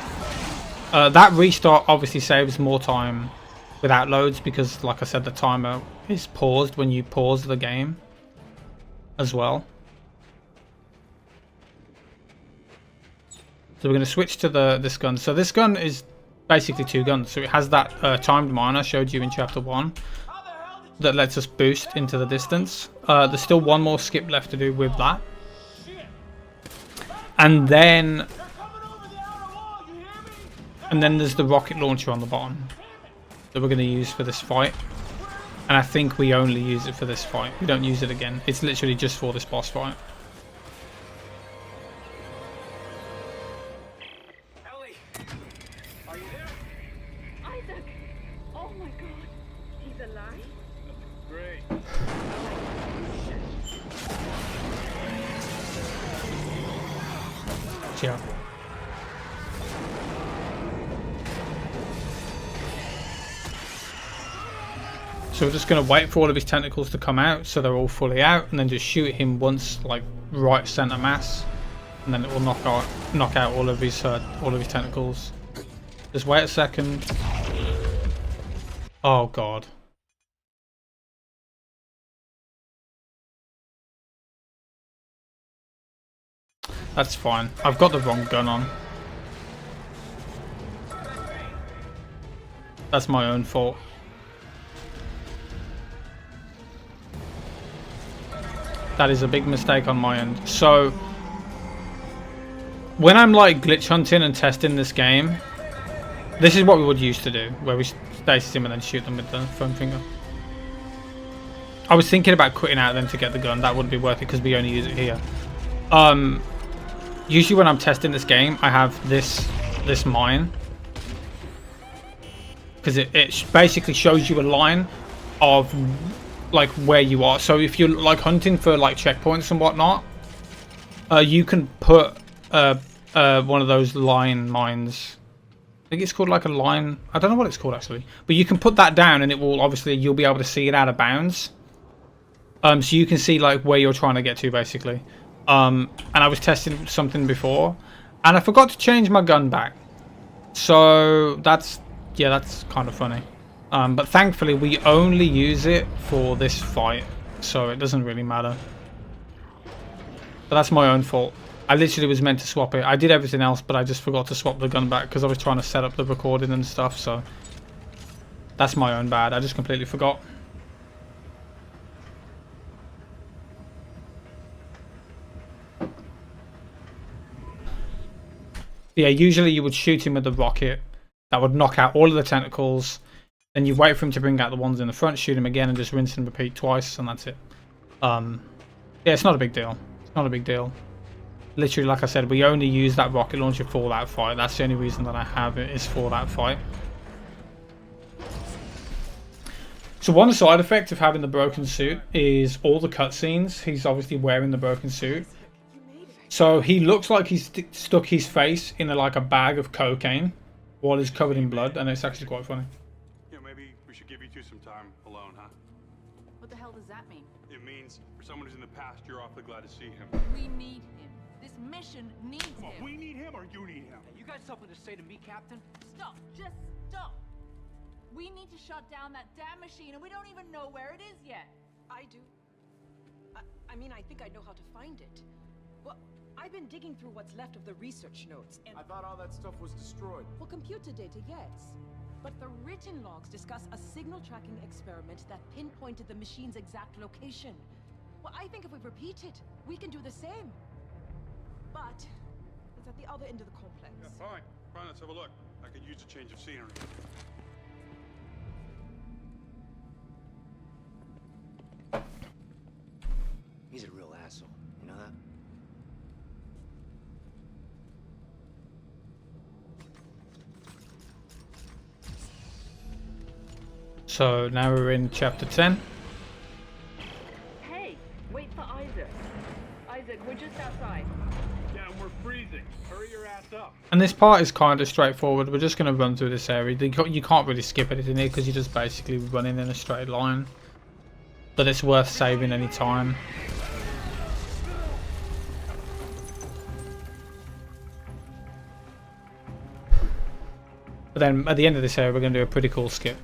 That restart obviously saves more time without loads because, like I said, the timer is paused when you pause the game as well. So we're going to switch to this gun. So this gun is basically two guns. So it has that timed mine I showed you in chapter 1. That lets us boost into the distance. There's still one more skip left to do with that. And then there's the rocket launcher on the bottom that we're going to use for this fight. And I think we only use it for this fight. We don't use it again. It's literally just for this boss fight. Ellie! Are you there? Isaac! Oh my god. He's alive? Great. Yeah. So we're just going to wait for all of his tentacles to come out so they're all fully out, and then just shoot him once, like right center mass, and then it will knock out all of his tentacles. Just wait a second. Oh god. That's fine. I've got the wrong gun on. That's my own fault. That is a big mistake on my end. So when I'm like glitch hunting and testing this game, this is what we would used to do, where we stasis him and then shoot them with the foam finger. I was thinking about quitting out then to get the gun. That wouldn't be worth it because we only use it here. Usually when I'm testing this game, I have this mine, because it basically shows you a line of like where you are. So if you're like hunting for like checkpoints and whatnot, you can put one of those line mines. I think it's called like a line. I don't know what it's called actually, but you can put that down and it will obviously, you'll be able to see it out of bounds. So you can see like where you're trying to get to basically. And I was testing something before and I forgot to change my gun back. So that's kind of funny. But thankfully we only use it for this fight, so it doesn't really matter. But that's my own fault. I literally was meant to swap it. I did everything else, but I just forgot to swap the gun back because I was trying to set up the recording and stuff, so that's my own bad. I just completely forgot. Yeah, usually you would shoot him with the rocket. That would knock out all of the tentacles. Then you wait for him to bring out the ones in the front, shoot him again, and just rinse and repeat twice, and that's it. Yeah, it's not a big deal. It's not a big deal. Literally, like I said, we only use that rocket launcher for that fight. That's the only reason that I have it, is for that fight. So one side effect of having the broken suit is all the cutscenes. He's obviously wearing the broken suit. So he looks like he's stuck his face in like a bag of cocaine while he's covered in blood, and it's actually quite funny. Yeah, maybe we should give you two some time alone, huh? What the hell does that mean? It means for someone who's in the past, you're awfully glad to see him. We need him. This mission needs him. We need him or you need him? You got something to say to me, Captain? Stop. Just stop. We need to shut down that damn machine, and we don't even know where it is yet. I do. I mean, I think I know how to find it. I've been digging through what's left of the research notes, and I thought all that stuff was destroyed. well, computer data, yes. But the written logs discuss a signal tracking experiment that pinpointed the machine's exact location. Well, I think if we repeat it, we can do the same. But it's at the other end of the complex. Yeah, fine. Fine, let's have a look. I could use a change of scenery. He's a real asshole. You know that? So now we're in chapter 10. Hey, wait for Isaac. Isaac, we're just outside. Yeah, and we're freezing. Hurry your ass up. And this part is kind of straightforward. We're just going to run through this area. You can't really skip anything here because you're just basically running in a straight line. But it's worth saving any time. But then at the end of this area, we're going to do a pretty cool skip.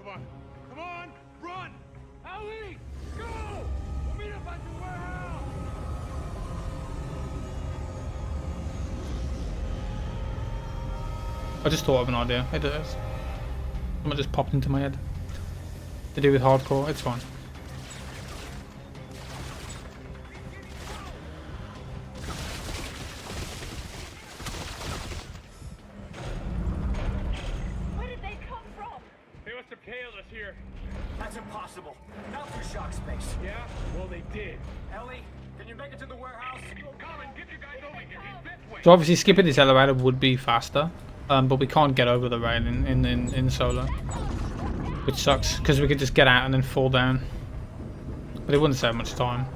Come on. Come on! Run! Ellie, go! We'll meet up at the warehouse. I just thought of an idea. It is. Something just popped into my head. To do with hardcore. It's fine. Where did they come from? They must have tailed us here. That's impossible. Not through shock space. Yeah? Well, they did. Ellie, can you make it to the warehouse? Colin, get you guys over here. He's this way. So obviously skipping this elevator would be faster. But we can't get over the rail in solo. Which sucks, because we could just get out and then fall down. But it wouldn't save much time.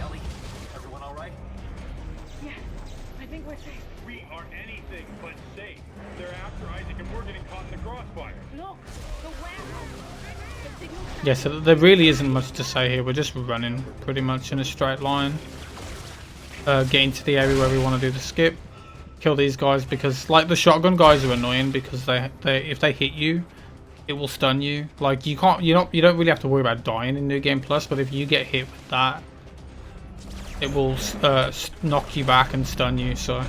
Ellie, everyone all right? Yeah, I think we're safe. We are anything but safe. They're after Isaac and we're getting caught in the crossfire. Look, the warehouse. The signal. Yeah, so there really isn't much to say here. We're just running pretty much in a straight line. Getting to the area where we want to do the skip. Kill these guys because, like, the shotgun guys are annoying because they if they hit you, it will stun you. Like, you don't really have to worry about dying in New Game Plus, but if you get hit with that, it will knock you back and stun you. So.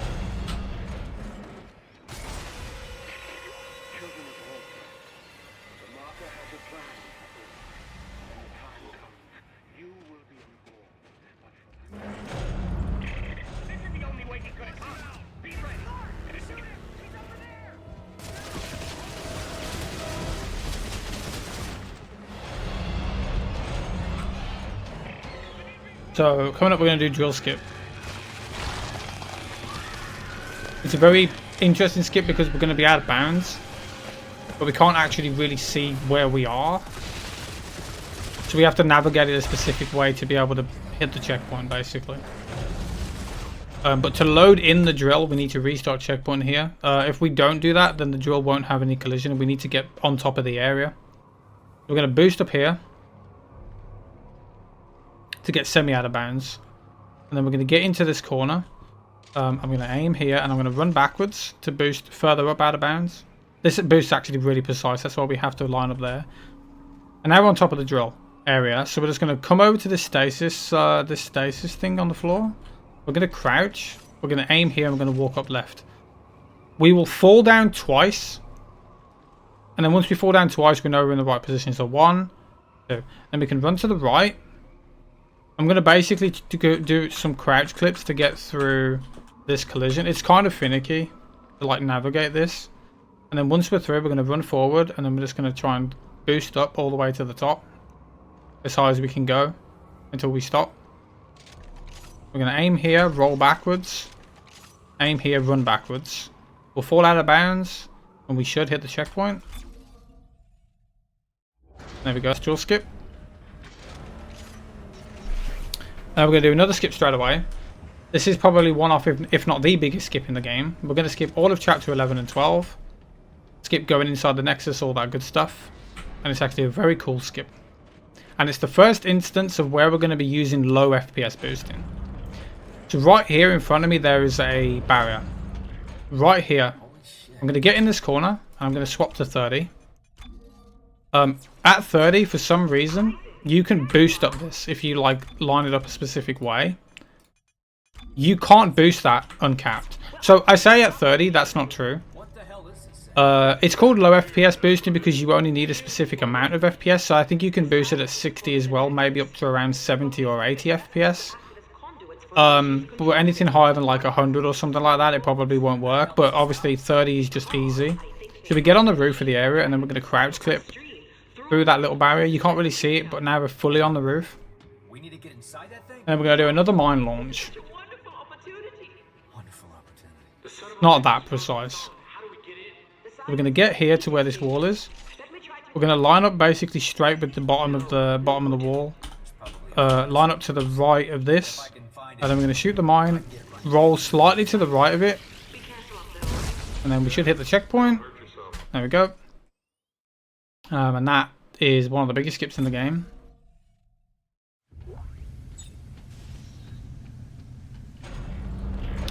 So coming up, we're going to do drill skip. It's a very interesting skip because we're going to be out of bounds, but we can't actually really see where we are. So we have to navigate it a specific way to be able to hit the checkpoint, basically. But to load in the drill, we need to restart checkpoint here. If we don't do that, then the drill won't have any collision. We need to get on top of the area. We're going to boost up here to get semi out of bounds, and then we're going to get into this corner. I'm going to aim here and I'm going to run backwards to boost further up out of bounds. This boost is actually really precise, that's why we have to line up there. And now we're on top of the drill area, so we're just going to come over to this stasis thing on the floor. We're going to crouch, we're going to aim here, and we're going to walk up left. We will fall down twice, and then once we fall down twice, we know we're in the right position. So 1, 2, then we can run to the right. I'm going to basically do some crouch clips to get through this collision. It's kind of finicky to like navigate this. And then once we're through, we're going to run forward, and then we're just going to try and boost up all the way to the top as high as we can go until we stop. We're going to aim here, roll backwards, aim here, run backwards. We'll fall out of bounds, and we should hit the checkpoint. There we go, drill skip. Now we're going to do another skip straight away. This is probably one off, if not the biggest skip in the game. We're going to skip all of chapter 11 and 12. Skip going inside the Nexus, all that good stuff. And it's actually a very cool skip. And it's the first instance of where we're going to be using low FPS boosting. So right here in front of me there is a barrier. Right here. I'm going to get in this corner and I'm going to swap to 30. At 30, for some reason, you can boost up this if you like line it up a specific way. You can't boost that uncapped. So I say at 30, that's not true. It's called low FPS boosting because you only need a specific amount of FPS. So I think you can boost it at 60 as well, maybe up to around 70 or 80 FPS. But anything higher than like 100 or something like that, it probably won't work. But obviously 30 is just easy. So we get on the roof of the area and then we're going to crouch clip through that little barrier. You can't really see it, but now we're fully on the roof. We need to get inside that thing. And we're going to do another mine launch. Not that precise. We're going to get here to where this wall is. We're going to line up basically straight with the bottom of the wall. Line up to the right of this. And then we're going to shoot the mine. Roll slightly to the right of it. And then we should hit the checkpoint. There we go. And that is one of the biggest skips in the game.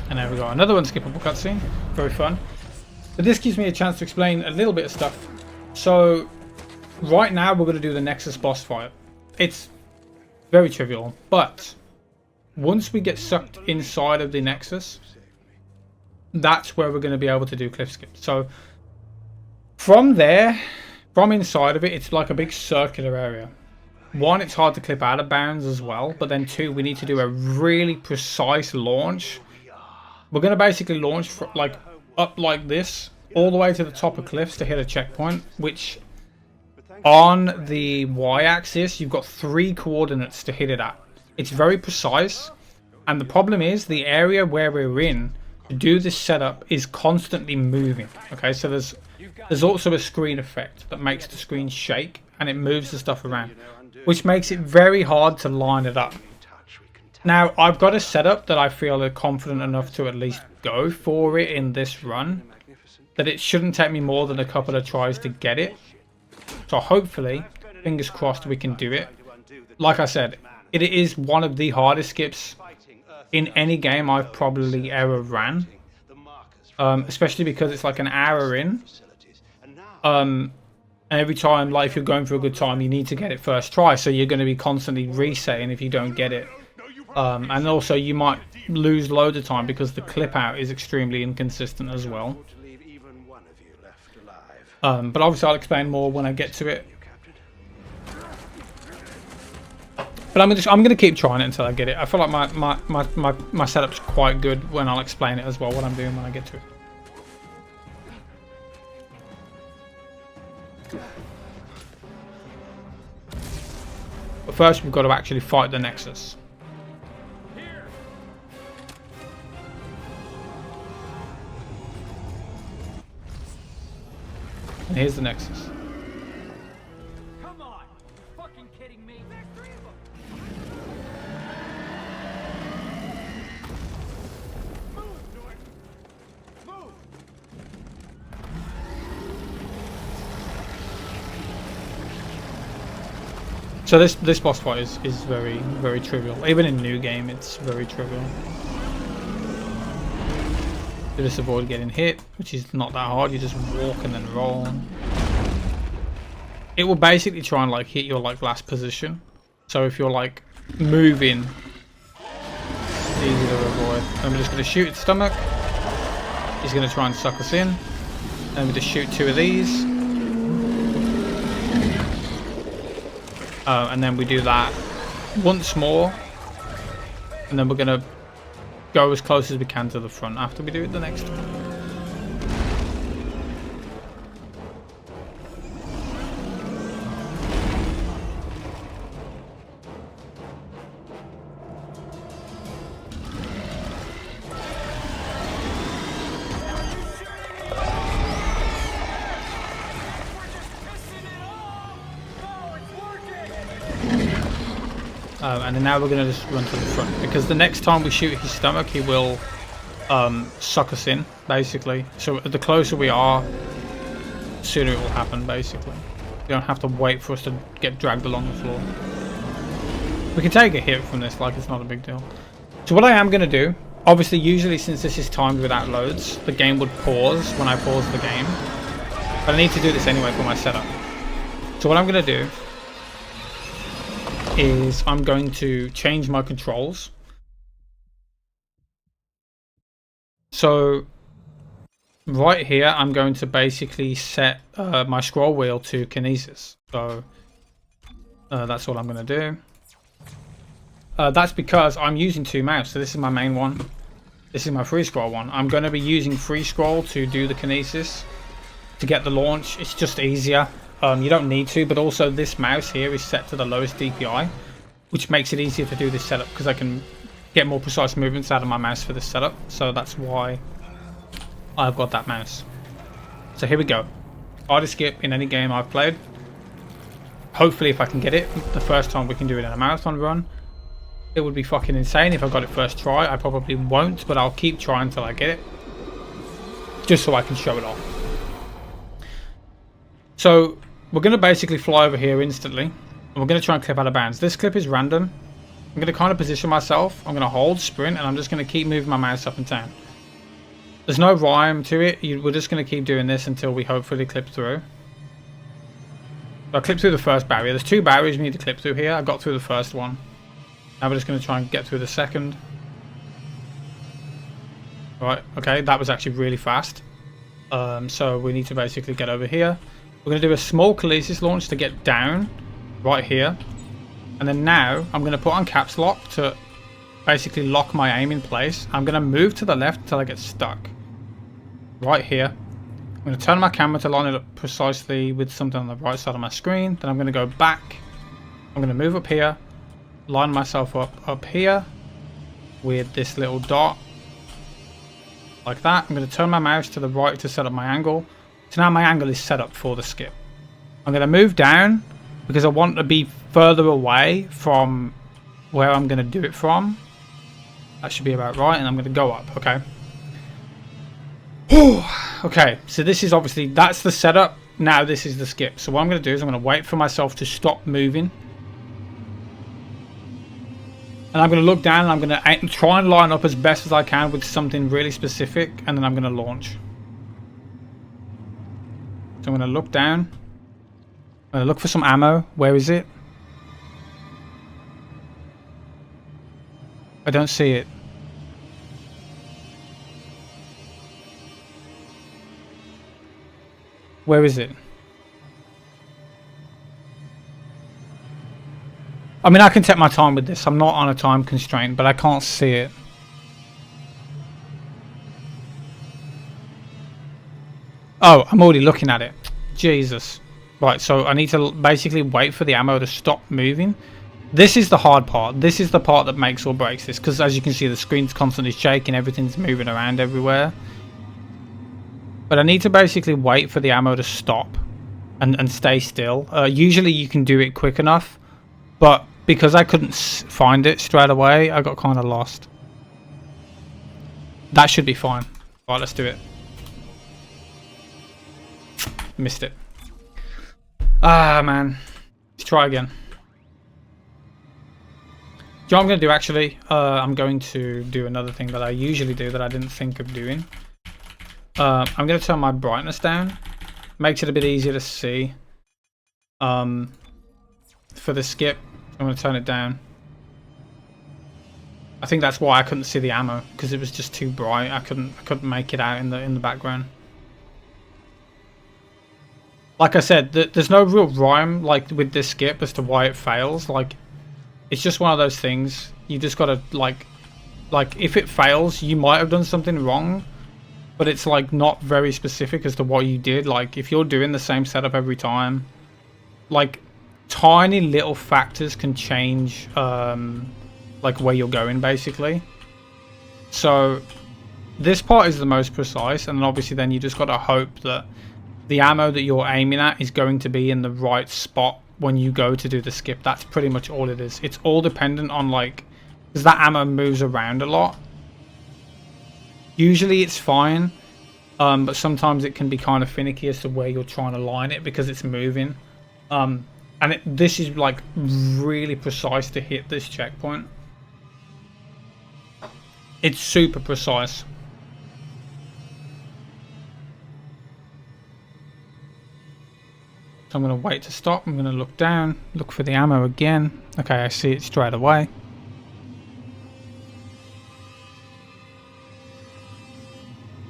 And there we go. Another unskippable cutscene. Very fun. But this gives me a chance to explain a little bit of stuff. So, right now we're going to do the Nexus boss fight. It's very trivial, but once we get sucked inside of the Nexus, that's where we're going to be able to do cliff skips. So, from there, from inside of it, it's like a big circular area. One, it's hard to clip out of bounds as well, but then two, we need to do a really precise launch. We're going to basically launch like up like this, all the way to the top of cliffs to hit a checkpoint, which on the y-axis, you've got 3 coordinates to hit it at. It's very precise, and the problem is the area where we're in to do this setup is constantly moving. Okay, so there's also a screen effect that makes the screen shake, and it moves the stuff around, which makes it very hard to line it up. Now, I've got a setup that I feel confident enough to at least go for it in this run, that it shouldn't take me more than a couple of tries to get it. So hopefully, fingers crossed, we can do it. Like I said, it is one of the hardest skips in any game I've probably ever ran. Especially because it's like an hour in. And every time, like if you're going for a good time, you need to get it first try. So you're going to be constantly resetting if you don't get it. And also you might lose loads of time because the clip out is extremely inconsistent as well. But obviously I'll explain more when I get to it. But I'm gonna keep trying it until I get it. I feel like my setup's quite good when I'll explain it as well, what I'm doing when I get to it. But first we've got to actually fight the Nexus. And here's the Nexus. Come on! You fucking kidding me? There's 3 of them! Move, Norton! Move! So this boss fight is very trivial. Even in new game, it's very trivial. You just avoid getting hit, which is not that hard. You just walk and then roll. It will basically try and like hit your like last position. So if you're like moving, it's easy to avoid. And we're just going to shoot its stomach. He's going to try and suck us in. And we just shoot 2 of these. And then we do that once more. And then we're going to go as close as we can to the front after we do it the next time. And then now we're going to just run to the front, because the next time we shoot his stomach, he will suck us in, basically. So the closer we are, the sooner it will happen, basically. You don't have to wait for us to get dragged along the floor. We can take a hit from this, like it's not a big deal. So what I am going to do, obviously usually since this is timed without loads, the game would pause when I pause the game. But I need to do this anyway for my setup. So what I'm going to do is I'm going to change my controls. So right here, I'm going to basically set my scroll wheel to kinesis. So that's what I'm going to do. That's because I'm using two mouse. So this is my main one. This is my free scroll one. I'm going to be using free scroll to do the kinesis to get the launch. It's just easier. You don't need to, but also this mouse here is set to the lowest DPI, which makes it easier to do this setup because I can get more precise movements out of my mouse for this setup. So that's why I've got that mouse. So here we go. Hardest skip in any game I've played. Hopefully if I can get it the first time we can do it in a marathon run. It would be fucking insane if I got it first try. I probably won't, but I'll keep trying till I get it. Just so I can show it off. So we're going to basically fly over here instantly. And we're going to try and clip out of bounds. This clip is random. I'm going to kind of position myself. I'm going to hold sprint and I'm just going to keep moving my mouse up and down. There's no rhyme to it. We're just going to keep doing this until we hopefully clip through. So I clipped through the first barrier. There's two barriers we need to clip through here. I got through the first one. Now we're just going to try and get through the second. Right, okay, that was actually really fast. So we need to basically get over here. We're going to do a small kinesis launch to get down right here. And then now I'm going to put on caps lock to basically lock my aim in place. I'm going to move to the left until I get stuck. Right here. I'm going to turn my camera to line it up precisely with something on the right side of my screen. Then I'm going to go back. I'm going to move up here. Line myself up here with this little dot like that. I'm going to turn my mouse to the right to set up my angle. So now my angle is set up for the skip. I'm going to move down because I want to be further away from where I'm going to do it from. That should be about right, and I'm going to go up. Okay. Okay, so this is obviously, that's the setup. Now this is the skip. So what I'm going to do is I'm going to wait for myself to stop moving. And I'm going to look down and I'm going to try and line up as best as I can with something really specific. And then I'm going to launch. So I'm going to look down. I'm going to look for some ammo. Where is it? I don't see it. Where is it? I mean, I can take my time with this. I'm not on a time constraint, but I can't see it. Oh, I'm already looking at it. Jesus. Right, so I need to basically wait for the ammo to stop moving. This is the hard part. This is the part that makes or breaks this, because as you can see, the screen's constantly shaking. Everything's moving around everywhere. But I need to basically wait for the ammo to stop and stay still. Usually you can do it quick enough. But because I couldn't find it straight away, I got kind of lost. That should be fine. Right, let's do it. Missed it. Ah, man. Let's try again. Do you know what I'm going to do, actually? I'm going to do another thing that I usually do that I didn't think of doing. I'm going to turn my brightness down. Makes it a bit easier to see. For the skip. I'm going to turn it down. I think that's why I couldn't see the ammo, because it was just too bright. I couldn't make it out in the background. Like I said, there's no real rhyme like with this skip as to why it fails. Like, it's just one of those things. You just gotta like if it fails, you might have done something wrong, but it's like not very specific as to what you did. Like, if you're doing the same setup every time, like, tiny little factors can change like where you're going, basically. So this part is the most precise, and obviously then you just got to hope that the ammo that you're aiming at is going to be in the right spot when you go to do the skip. That's pretty much all it is. It's all dependent on, like, because that ammo moves around a lot. Usually it's fine, but sometimes it can be kind of finicky as to where you're trying to line it because it's moving. And this is like really precise to hit this checkpoint. It's super precise. So I'm going to wait to stop. I'm going to look down, look for the ammo again. Okay, I see it straight away.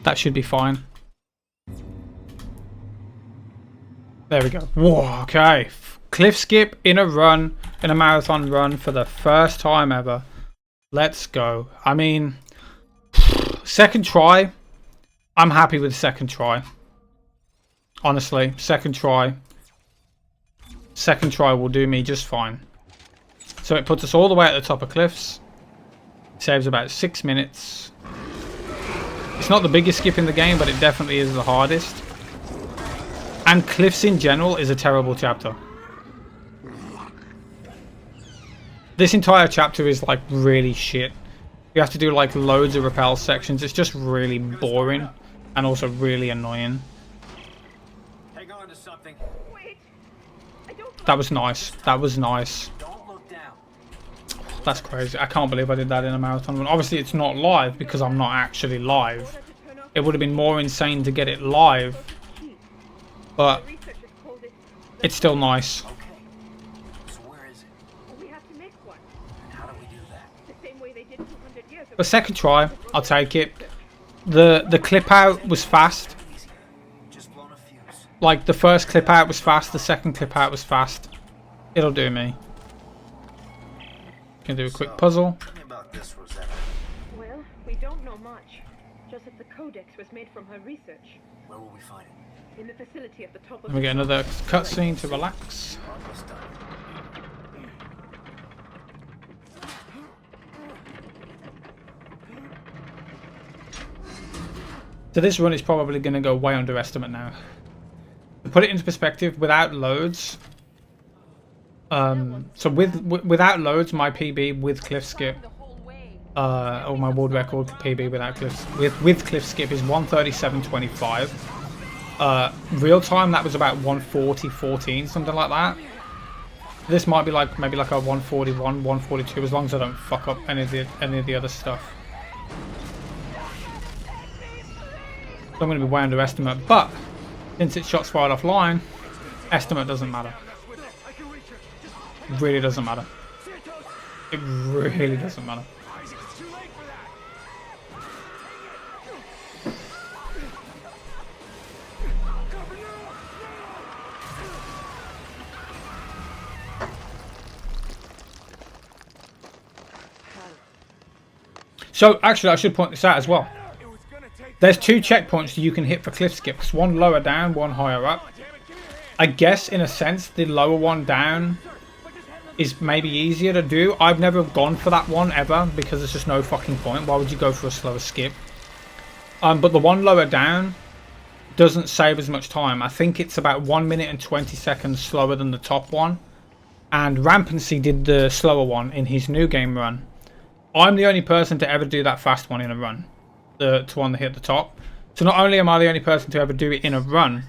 That should be fine. There we go. Whoa, okay. Cliff skip in a run, in a marathon run for the first time ever. Let's go. I mean, second try. I'm happy with second try. Honestly, second try. Second try will do me just fine. So it puts us all the way at the top of cliffs. Saves about 6 minutes. It's not the biggest skip in the game, but it definitely is the hardest. And cliffs in general is a terrible chapter. This entire chapter is like really shit. You have to do like loads of rappel sections. It's just really boring and also really annoying. Hang on to something. That was nice. That was nice. Don't look down. That's crazy. I can't believe I did that in a marathon run. Obviously it's not live because I'm not actually live. It would have been more insane to get it live. But it's still nice. Okay. So where is it? We have to make one. And how do we do that? The same way they did 200 years ago. The second try, I'll take it. The clip out was fast. Just blown a fuse. Like the first clip out was fast, the second clip out was fast. It'll do me. Can do a quick puzzle. Tell me about this, Rosetta. Well, we don't know much. Just that the codex was made from her research. Where will we find it? In the facility at the top of Let me get another cutscene to relax. Almost done. So this run is probably going to go way under estimate now. To put it into perspective, without loads, so without loads, my PB with cliff skip, or my world record PB without cliff with cliff skip is 137.25. Real time that was about 140.14, something like that. This might be like maybe like a 141, 142, as long as I don't fuck up any of the other stuff. So I'm going to be way under estimate, but since it's shots fired offline, estimate doesn't matter. It really doesn't matter. It really doesn't matter. So actually I should point this out as well. There's 2 checkpoints that you can hit for cliff skips. One lower down, one higher up. I guess in a sense the lower one down is maybe easier to do. I've never gone for that one ever because there's just no fucking point. Why would you go for a slower skip? But the one lower down doesn't save as much time. I think it's about 1 minute and 20 seconds slower than the top one. And Rampancy did the slower one in his new game run. I'm the only person to ever do that fast one in a run. The one that hit the top. So not only am I the only person to ever do it in a run,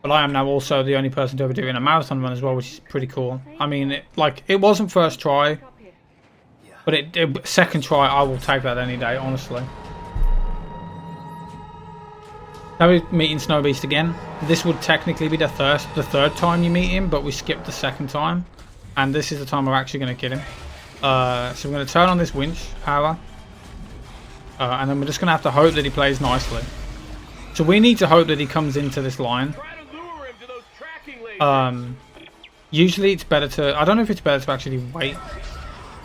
but I am now also the only person to ever do it in a marathon run as well, which is pretty cool. I mean, it wasn't first try, but second try, I will take that any day, honestly. Now we're meeting Snow Beast again. This would technically be the third time you meet him, but we skipped the second time. And this is the time we're actually going to kill him. So we're going to turn on this winch power. And then we're just going to have to hope that he plays nicely. So we need to hope that he comes into this line. Usually it's better to... I don't know if it's better to actually wait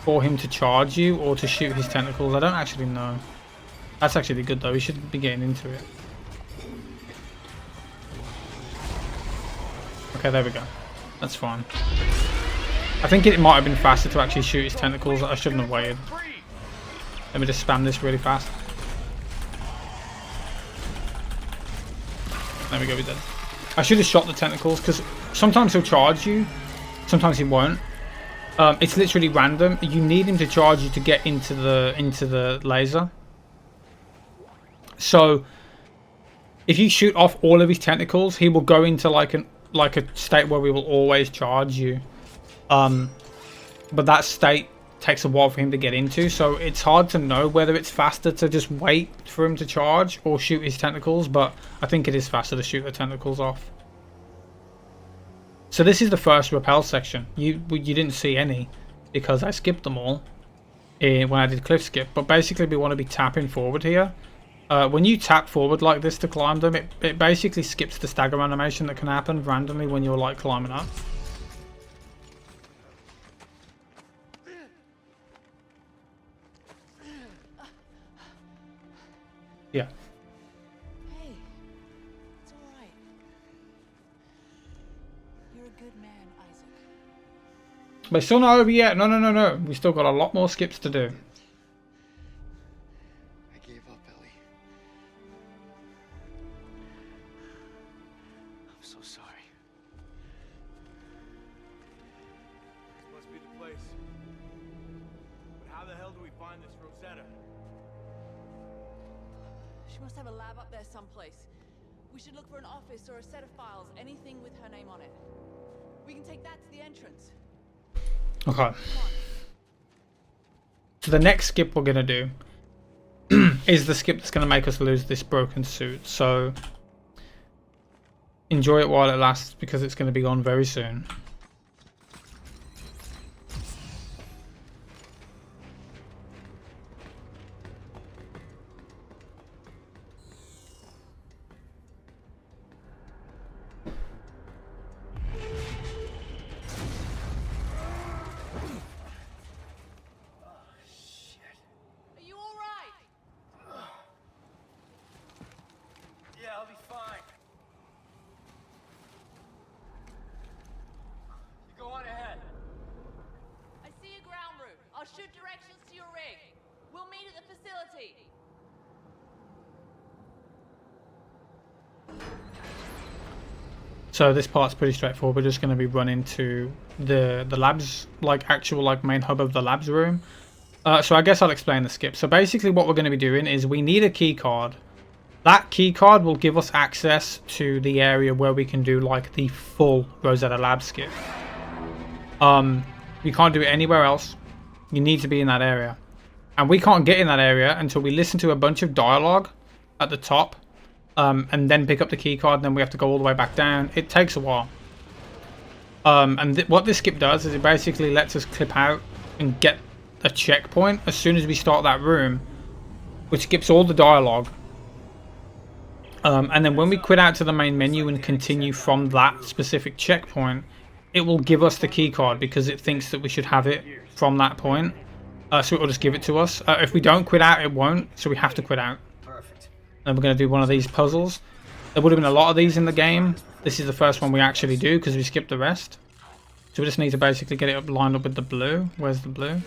for him to charge you or to shoot his tentacles. I don't actually know. That's actually good though. We should be getting into it. Okay, there we go. That's fine. I think it might have been faster to actually shoot his tentacles. I shouldn't have waited. Let me just spam this really fast. There we go, we did. I should have shot the tentacles because sometimes he'll charge you, sometimes he won't. It's literally random. You need him to charge you to get into the laser. So if you shoot off all of his tentacles, he will go into like like a state where we will always charge you. But that state takes a while for him to get into, so it's hard to know whether it's faster to just wait for him to charge or shoot his tentacles, but I think it is faster to shoot the tentacles off. So this is the first rappel section. You didn't see any because I skipped them all when I did cliff skip, but basically we want to be tapping forward here. When you tap forward like this to climb them, it basically skips the stagger animation that can happen randomly when you're like climbing up. Yeah. Hey, it's all right. You're a good man, Isaac. But it's still not over yet. No. We still got a lot more skips to do. I gave up, Ellie. I'm so sorry. This must be the place. But how the hell do we find this Rosetta? She must have a lab up there someplace. We should look for an office or a set of files, anything with her name on it. We can take that to the entrance. Okay. So the next skip we're going to do is the skip that's going to make us lose this broken suit. So enjoy it while it lasts because it's going to be gone very soon. I'll shoot directions to your rig. We'll meet at the facility. So this part's pretty straightforward. We're just going to be running to the labs, like actual like main hub of the labs room. So I guess I'll explain the skip. So basically what we're going to be doing is we need a key card. That key card will give us access to the area where we can do like the full Rosetta Lab skip. We can't do it anywhere else. You need to be in that area. And we can't get in that area until we listen to a bunch of dialogue at the top. And then pick up the key card, and then we have to go all the way back down. It takes a while. And what this skip does is it basically lets us clip out and get a checkpoint as soon as we start that room, which skips all the dialogue. And then when we quit out to the main menu and continue from that specific checkpoint, it will give us the key card because it thinks that we should have it from that point. So it will just give it to us. If we don't quit out, it won't. So we have to quit out. And we're going to do one of these puzzles. There would have been a lot of these in the game. This is the first one we actually do because we skipped the rest. So we just need to basically get it up, lined up with the blue. Where's the blue?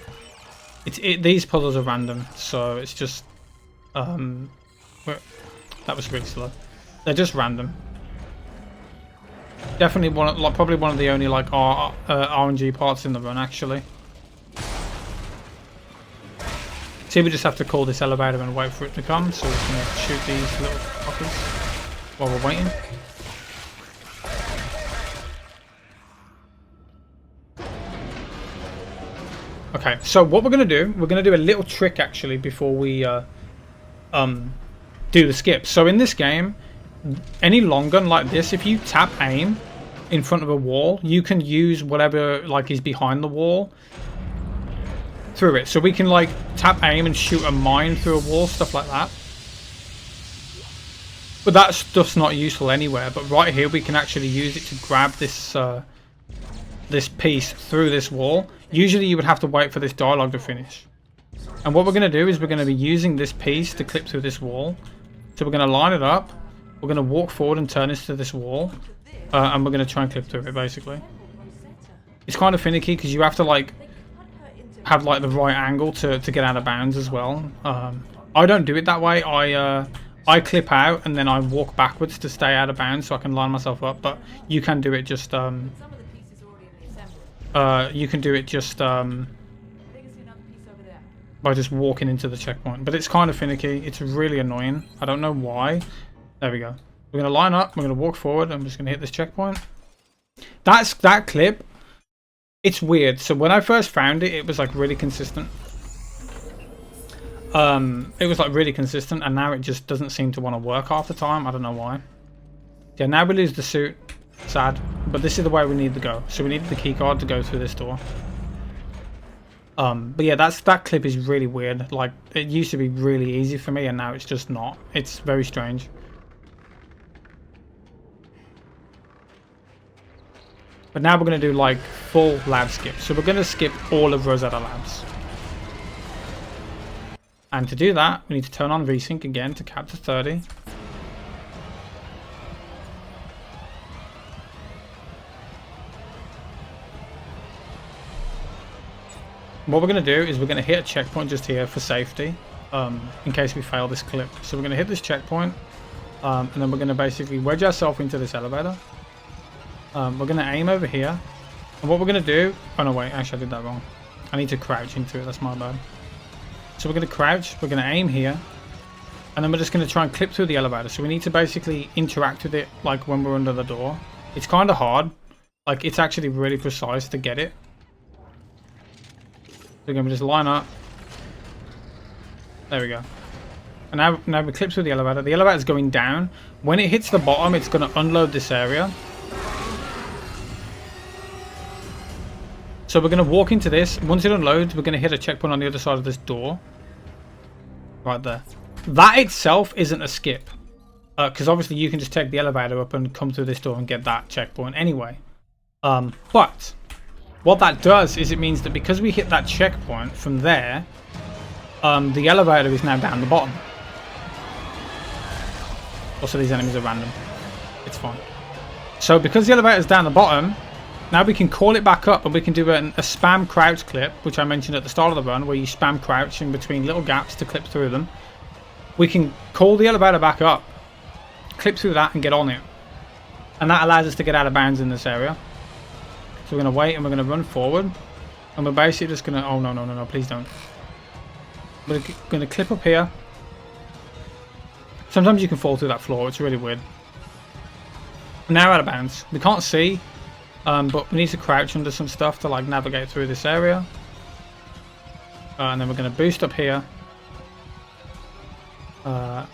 These puzzles are random, so it's just... that was really slow. They're just random. Definitely probably one of the only like RNG parts in the run, actually. See, we just have to call this elevator and wait for it to come, so we can shoot these little fuckers while we're waiting. Okay, so what we're going to do, we're going to do a little trick actually before we do the skip. So in this game, any long gun like this, if you tap aim in front of a wall, you can use whatever like is behind the wall through it. So we can like tap aim and shoot a mine through a wall, stuff like that. But that stuff's not useful anywhere. But right here we can actually use it to grab this this piece through this wall. Usually you would have to wait for this dialogue to finish. And what we're going to do is we're going to be using this piece to clip through this wall. So we're going to line it up. We're going to walk forward and turn this to this wall. And we're going to try and clip through it basically. It's kind of finicky because you have to like have like the right angle to get out of bounds as well. I don't do it that way. I clip out and then I walk backwards to stay out of bounds so I can line myself up. But you can do it just by just walking into the checkpoint. But it's kind of finicky. It's really annoying. I don't know why. There we go. We're going to line up. We're going to walk forward. I'm just going to hit this checkpoint. That clip. It's weird. So when I first found it, it was like really consistent. It was like really consistent, and now it just doesn't seem to want to work half the time. I don't know why. Yeah, now we lose the suit. Sad, but this is the way we need to go. So we need the key card to go through this door. But yeah, that clip is really weird. Like, it used to be really easy for me, and now it's just not. It's very strange. But now we're going to do like full lab skip. So we're going to skip all of Rosetta Labs. And to do that, we need to turn on VSync again to cap to 30. What we're going to do is we're going to hit a checkpoint just here for safety, in case we fail this clip. So we're going to hit this checkpoint, and then we're going to basically wedge ourselves into this elevator. We're going to aim over here, and what we're going to do... Oh no, wait, actually I did that wrong. I need to crouch into it, that's my bad. So we're going to crouch, we're going to aim here, and then we're just going to try and clip through the elevator. So we need to basically interact with it like when we're under the door. It's kind of hard. Like, it's actually really precise to get it. We're going to just line up. There we go. And now we clip through the elevator. The elevator is going down. When it hits the bottom, it's going to unload this area. So we're going to walk into this. Once it unloads, we're going to hit a checkpoint on the other side of this door. Right there. That itself isn't a skip. Because obviously you can just take the elevator up and come through this door and get that checkpoint anyway. But what that does is it means that because we hit that checkpoint from there, the elevator is now down the bottom. Also, these enemies are random. It's fine. So because the elevator is down the bottom, now we can call it back up and we can do a spam crouch clip, which I mentioned at the start of the run, where you spam crouch in between little gaps to clip through them. We can call the elevator back up, clip through that and get on it. And that allows us to get out of bounds in this area. So we're going to wait and we're going to run forward. And we're basically just going to... Oh, no, please don't. We're going to clip up here. Sometimes you can fall through that floor. It's really weird. Now out of bounds. We can't see. But we need to crouch under some stuff to like navigate through this area. And then we're going to boost up here. Then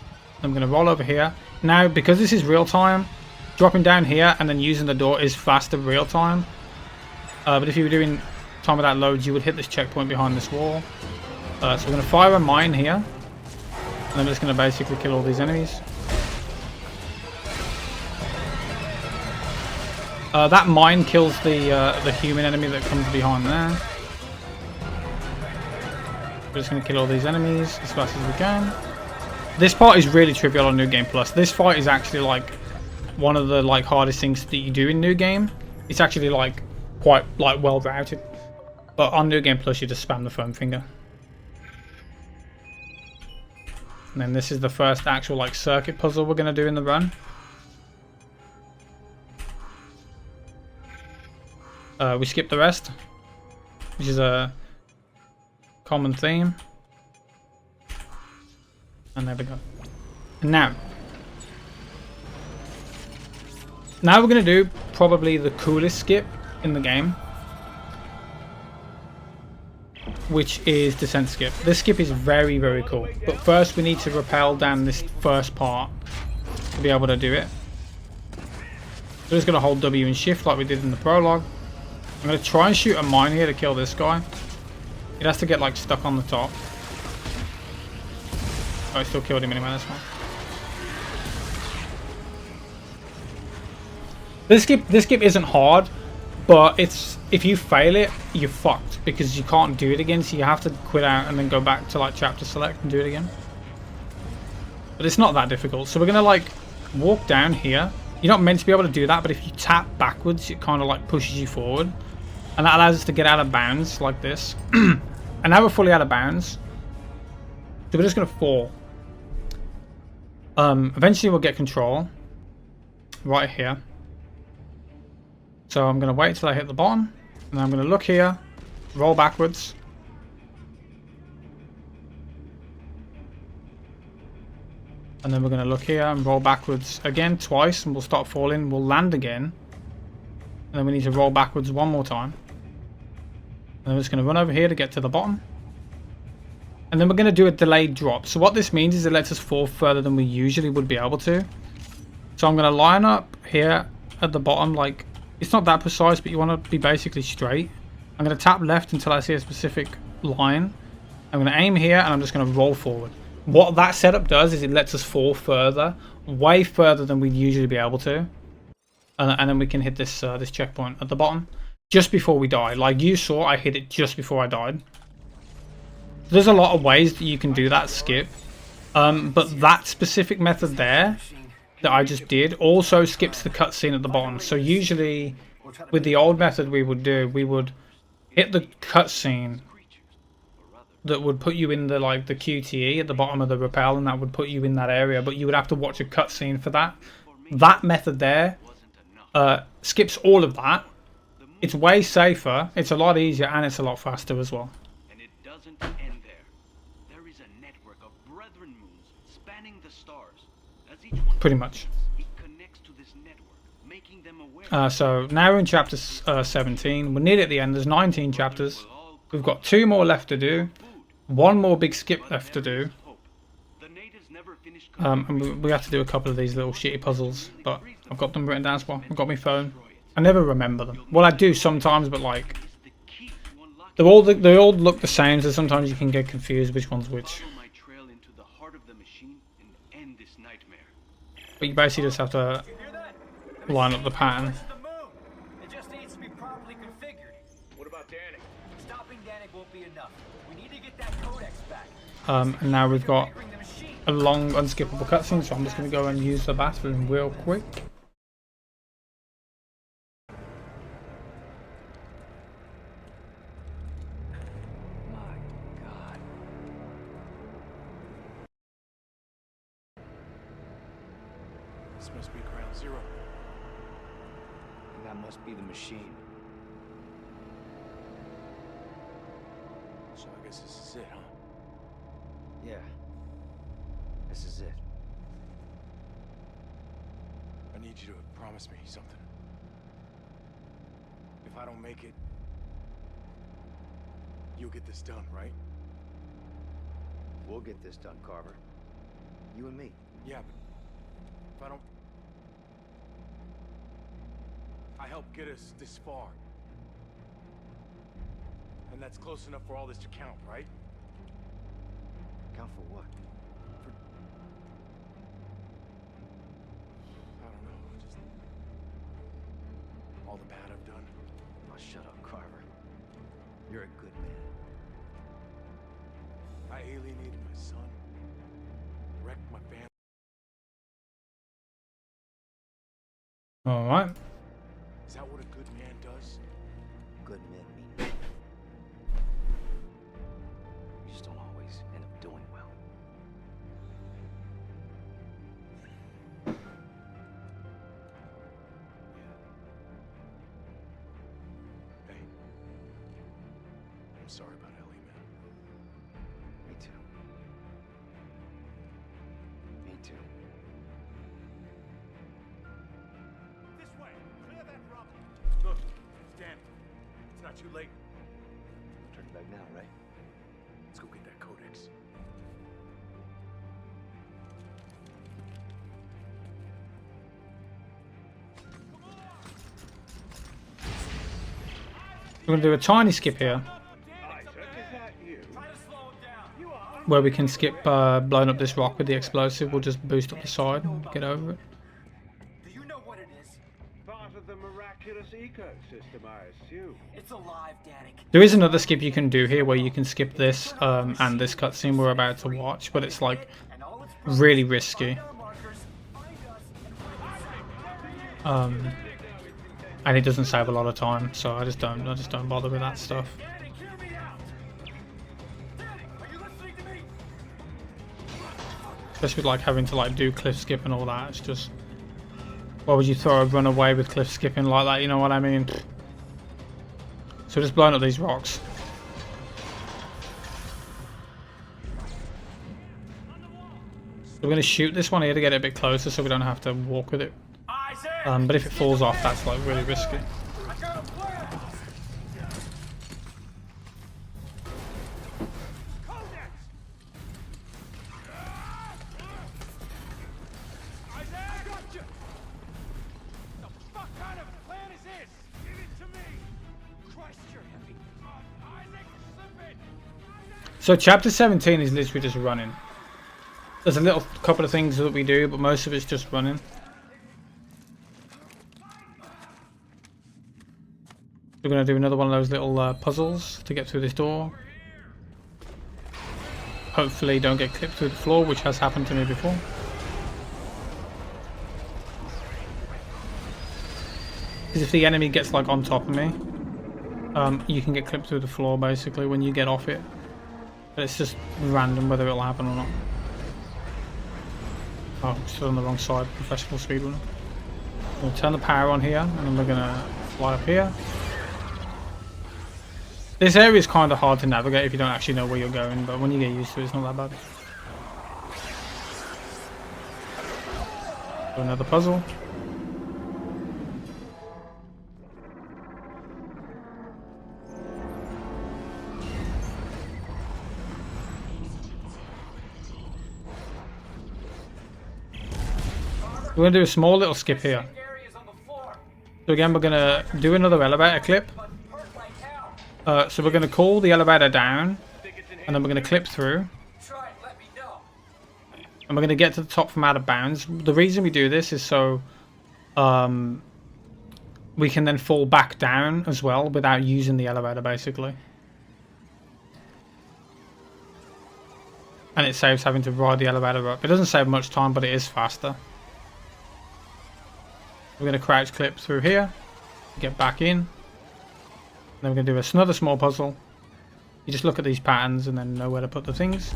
we're going to roll over here. Now, because this is real time, dropping down here and then using the door is faster real time. But if you were doing time without loads, you would hit this checkpoint behind this wall. So we're going to fire a mine here. And I'm just going to basically kill all these enemies. That mine kills the human enemy that comes behind there. We're just going to kill all these enemies as fast as we can. This part is really trivial on New Game Plus. This fight is actually like one of the like hardest things that you do in New Game. It's actually like quite like well routed. But on New Game Plus you just spam the foam finger. And then this is the first actual like circuit puzzle we're going to do in the run. We skip the rest, which is a common theme. And there we go. And now we're going to do probably the coolest skip in the game, which is descent skip. This skip is very, very cool. But first we need to rappel down this first part to be able to do it. So just going to hold W and shift like we did in the prologue. I'm going to try and shoot a mine here to kill this guy. It has to get like stuck on the top. Oh, I still killed him anyway, that's fine. This skip isn't hard, but it's if you fail it, you're fucked because you can't do it again, so you have to quit out and then go back to like chapter select and do it again. But it's not that difficult. So we're going to like walk down here. You're not meant to be able to do that, but if you tap backwards, it kind of like pushes you forward. And that allows us to get out of bounds like this. And now we're fully out of bounds. So we're just going to fall. Eventually we'll get control. Right here. So I'm going to wait till I hit the bottom. And I'm going to look here. Roll backwards. And then we're going to look here and roll backwards again twice. And we'll start falling. We'll land again. And then we need to roll backwards one more time. And then we're just going to run over here to get to the bottom. And then we're going to do a delayed drop. So what this means is it lets us fall further than we usually would be able to. So I'm going to line up here at the bottom. Like, it's not that precise, but you want to be basically straight. I'm going to tap left until I see a specific line. I'm going to aim here and I'm just going to roll forward. What that setup does is it lets us fall further, way further than we'd usually be able to. And then we can hit this this checkpoint at the bottom just before we die. Like you saw, I hit it just before I died. There's a lot of ways that you can do that skip. But that specific method there that I just did also skips the cutscene at the bottom. So usually with the old method we would hit the cutscene that would put you in the the QTE at the bottom of the rappel, and that would put you in that area, but you would have to watch a cutscene for that. That method there skips all of that. It's way safer, it's a lot easier, and it's a lot faster as well. And it doesn't end there. There is a network of brethren moons spanning the stars. As each one Pretty much. it connects to this network, making them aware. So now we're in chapter 17. We're nearly at the end. There's 19 chapters. We've got 2 more left to do. 1 more big skip left to do. And we have to do a couple of these little shitty puzzles, but I've got them written down as well. I've got my phone. I never remember them. Well, I do sometimes, but like they all look the same, so sometimes you can get confused which one's which. But you basically just have to line up the pattern. It just needs to be properly configured. What about Danik? Stopping Danik won't be enough. We need to get that codex back. And now we've got a long unskippable cutscene, so I'm just going to go and use the bathroom real quick. My God. This must be ground zero. That must be the machine. So I guess this is it, huh? Yeah. This is it. I need you to promise me something. If I don't make it, you'll get this done, right? We'll get this done, Carver. You and me. Yeah, but if I don't... I helped get us this far. And that's close enough for all this to count, right? Count for what? I don't know, just... all the bad I've done. Oh, shut up, Carver. You're a good man. I alienated my son. Wrecked my family. Alright. Is that what a good man does? Good men mean you just don't always end up doing well. Hey. I'm sorry about Ellie, man. Me too. Me too. This way! Clear that rubble! Look, it's Dan. It's not too late. Turn back now, right? Let's go get that codex. We're going to do a tiny skip here, where we can skip blowing up this rock with the explosive. We'll just boost up the side and get over it. Do you know what it is? Part of the miraculous ecosystem, I assume. It's alive, Danik. There is another skip you can do here where you can skip this and this cutscene we're about to watch, but it's like really risky. And it doesn't save a lot of time, so I just don't bother with that stuff. Especially with like having to like do cliff skip and all that. It's just, why would you throw a run away with cliff skipping like that? You know what I mean? So just blowing up these rocks. We're going to shoot this one here to get it a bit closer so we don't have to walk with it. But if it falls off, that's like really risky. So chapter 17 is literally just running. There's a little couple of things that we do, but most of it's just running. We're going to do another one of those little puzzles to get through this door. Hopefully don't get clipped through the floor, which has happened to me before. Because if the enemy gets like on top of me, you can get clipped through the floor basically when you get off it. But it's just random whether it'll happen or not. Oh, I'm still on the wrong side, professional speedrunner. We'll turn the power on here, and then we're gonna fly up here. This area is kind of hard to navigate if you don't actually know where you're going, but when you get used to it, it's not that bad. So another puzzle. We're going to do a small little skip here. So again, we're going to do another elevator clip. So we're going to call the elevator down, and then we're going to clip through. And we're going to get to the top from out of bounds. The reason we do this is so we can then fall back down as well without using the elevator, basically. And it saves having to ride the elevator up. It doesn't save much time, but it is faster. We're going to crouch clip through here, get back in. Then we're going to do another small puzzle. You just look at these patterns and then know where to put the things. So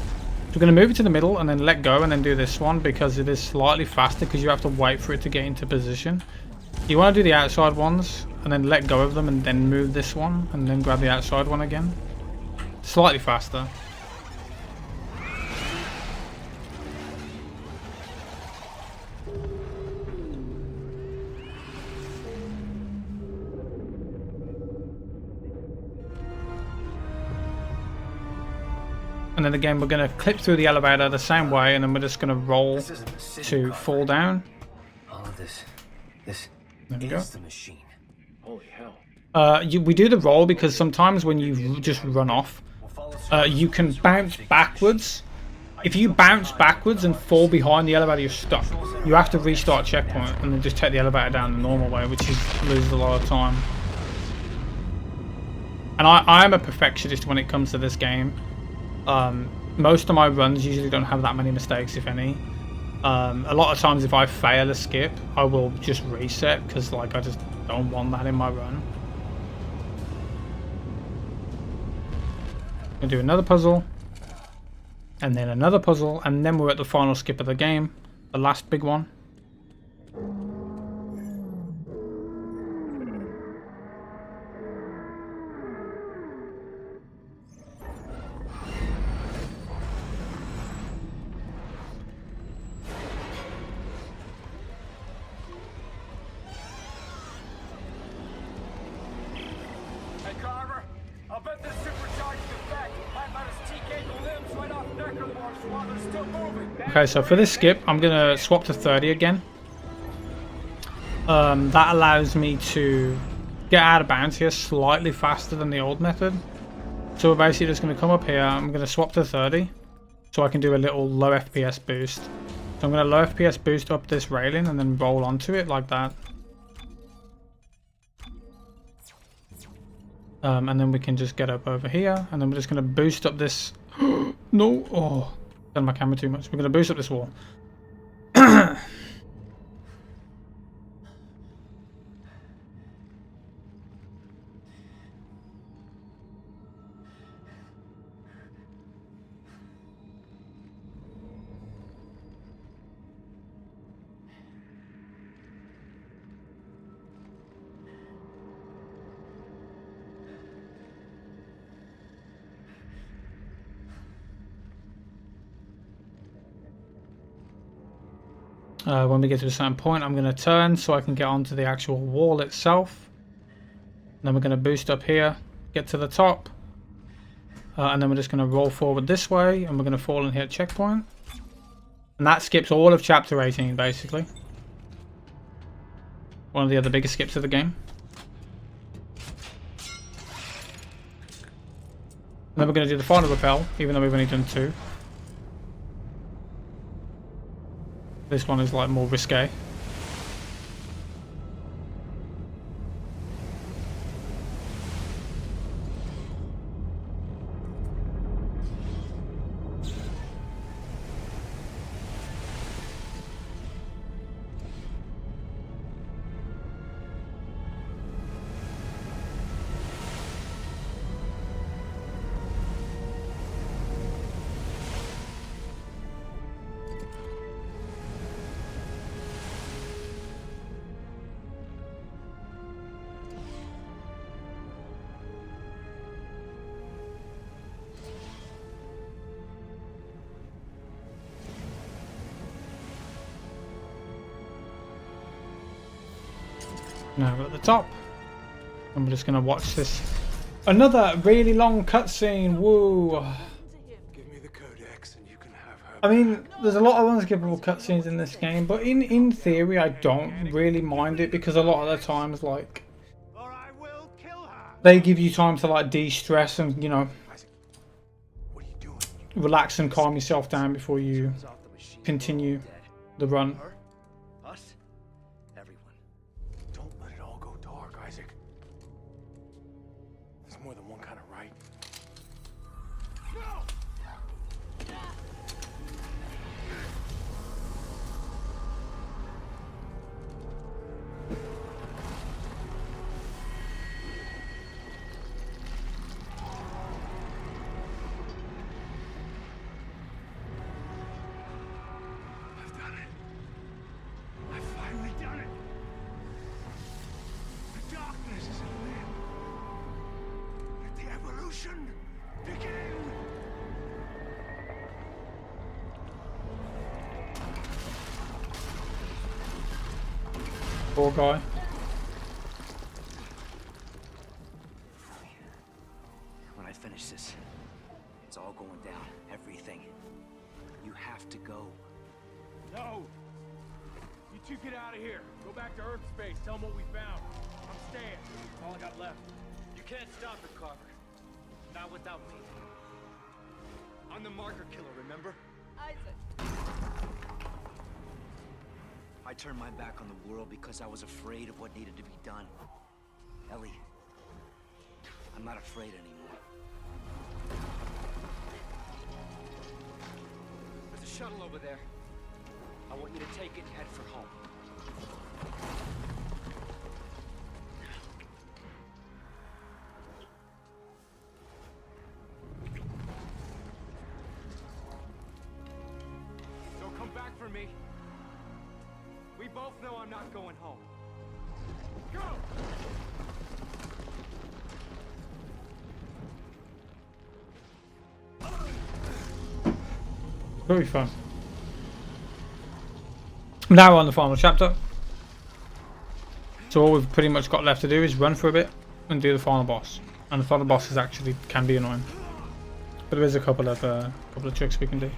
we're going to move it to the middle and then let go and then do this one because it is slightly faster because you have to wait for it to get into position. You want to do the outside ones and then let go of them and then move this one and then grab the outside one again. Slightly faster. And then again, we're going to clip through the elevator the same way, and then we're just going to roll to fall down. All of this is the machine. Holy hell. We do the roll because sometimes when you just run off, you can bounce backwards. If you bounce backwards and fall behind the elevator, you're stuck. You have to restart checkpoint and then just take the elevator down the normal way, which loses a lot of time. And I am a perfectionist when it comes to this game. Most of my runs usually don't have that many mistakes, if any. A lot of times if I fail a skip, I will just reset because like I just don't want that in my run. Gonna do another puzzle, and then another puzzle, and then we're at the final skip of the game, the last big one. Okay, so for this skip, I'm going to swap to 30 again. That allows me to get out of bounds here slightly faster than the old method. So we're basically just going to come up here. I'm going to swap to 30 so I can do a little low FPS boost. So I'm going to low FPS boost up this railing and then roll onto it like that. And then we can just get up over here, and then we're just going to boost up this. No! Oh, done my camera too much. We're going to boost up this wall. When we get to a certain point, I'm going to turn so I can get onto the actual wall itself. And then we're going to boost up here, get to the top. And then we're just going to roll forward this way, and we're going to fall and hit checkpoint. And that skips all of chapter 18, basically. One of the other biggest skips of the game. then we're going to do the final rappel, even though we've only done 2. This one is like more risque. Now we're at the top, and we're just going to watch this. Another really long cutscene. Woo! Give me the codex and you can have her. I mean, there's a lot of unskippable cutscenes in this game, but in theory, I don't really mind it because a lot of the times, like, they give you time to like de-stress and relax and calm yourself down before you continue the run. Us? Everyone. Don't let it all go dark, Isaac. There's more than one kind of right. I've done it. I've finally done it. The darkness is a limb. Let the evolution begin. Poor guy. When I finish this, it's all going down. Everything. You have to go. No! You two get out of here. Go back to Earth space. Tell them what we found. I'm staying. That's all I got left. You can't stop it, Carver. Not without me. I'm the marker killer, remember? Isaac. I turned my back on the world because I was afraid of what needed to be done. Ellie, I'm not afraid anymore. There's a shuttle over there. I want you to take it and head for home. Don't come back for me. We both know I'm not going home. Go! Very fun. Now we're on the final chapter. So all we've pretty much got left to do is run for a bit and do the final boss. And the final boss is actually can be annoying, but there is a couple of tricks we can do.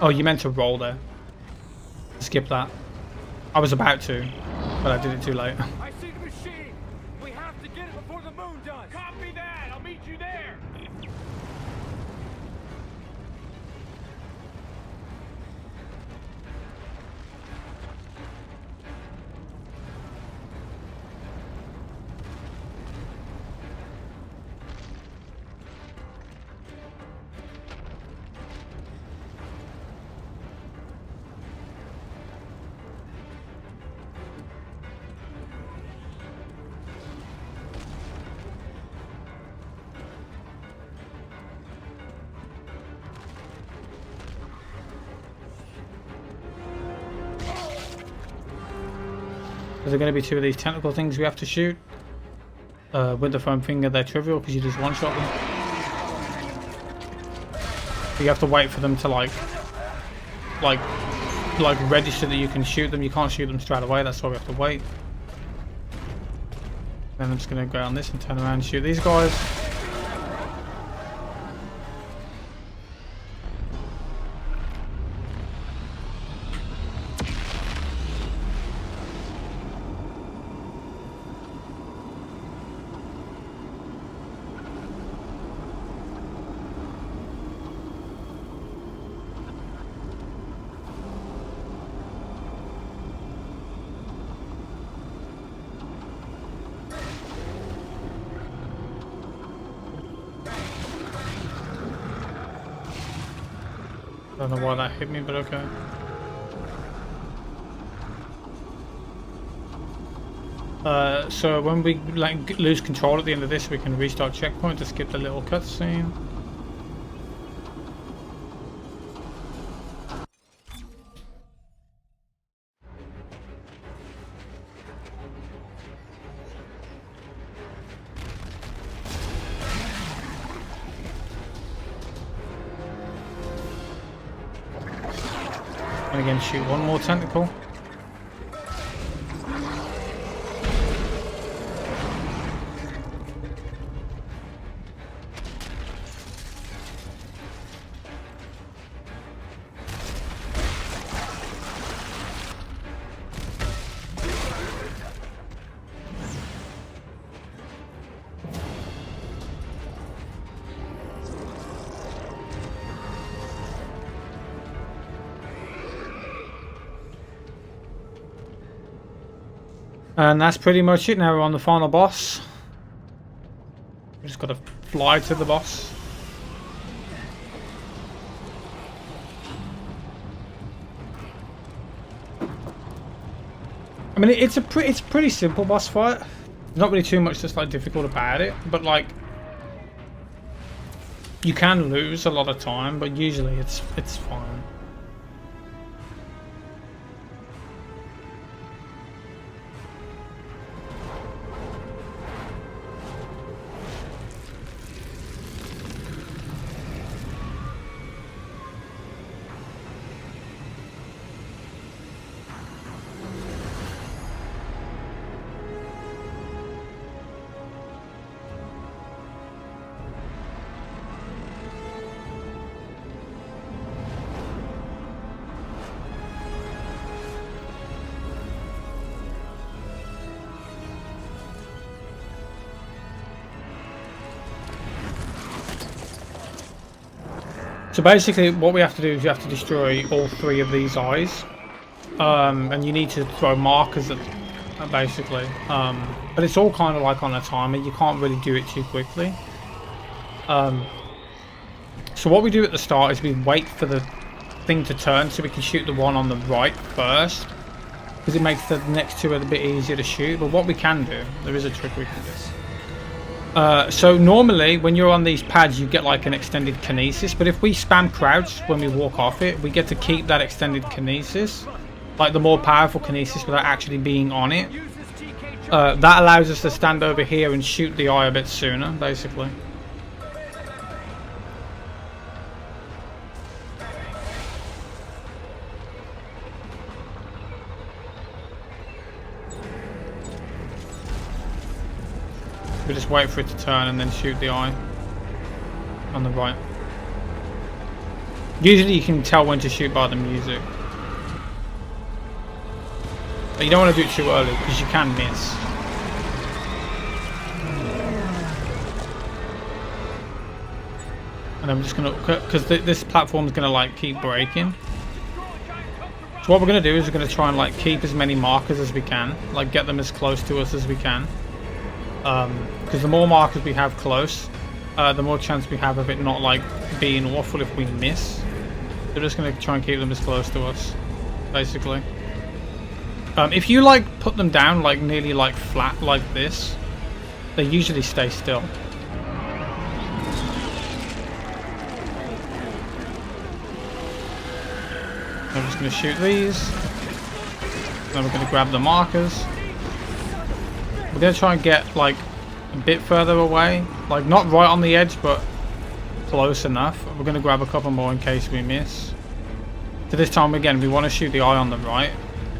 Oh, you meant to roll there. Skip that. I was about to, but I did it too late. I see the machine. We have to get it before the moon does. Copy that. I'll meet you there. Is there going to be 2 of these tentacle things we have to shoot? With the foam finger, they're trivial because you just one-shot them. You have to wait for them to like register that you can shoot them. You can't shoot them straight away. That's why we have to wait. Then I'm just going to go on this and turn around and shoot these guys. Don't know why that hit me, but okay. So when we like lose control at the end of this, we can restart checkpoint to skip the little cutscene. And again, shoot one more tentacle. And that's pretty much it. Now we're on the final boss. We just gotta fly to the boss. I mean, it's pretty simple boss fight. There's not really too much that's like difficult about it, but like you can lose a lot of time, but usually it's fine. So basically what we have to do is you have to destroy all 3 of these eyes. And you need to throw markers at them, basically. But it's all kind of like on a timer. You can't really do it too quickly. So what we do at the start is we wait for the thing to turn so we can shoot the one on the right first. Because it makes the next 2 a bit easier to shoot. But what we can do, there is a trick we can do. So normally when you're on these pads you get like an extended kinesis, but if we spam crouch when we walk off it, we get to keep that extended kinesis, like the more powerful kinesis, without actually being on it. That allows us to stand over here and shoot the eye a bit sooner, basically. We just wait for it to turn and then shoot the eye on the right. Usually you can tell when to shoot by the music. But you don't want to do it too early because you can miss. And then we're just going to, because this platform is going to like keep breaking. So what we're going to do is we're going to try and like keep as many markers as we can. Like get them as close to us as we can. Because the more markers we have close, the more chance we have of it not like being awful if we miss. We're just going to try and keep them as close to us, basically. If you like put them down like nearly like flat like this, they usually stay still. I'm just going to shoot these. Then we're going to grab the markers. We're going to try and get like a bit further away, like not right on the edge but close enough. We're going to grab a couple more in case we miss. So this time again we want to shoot the eye on the right.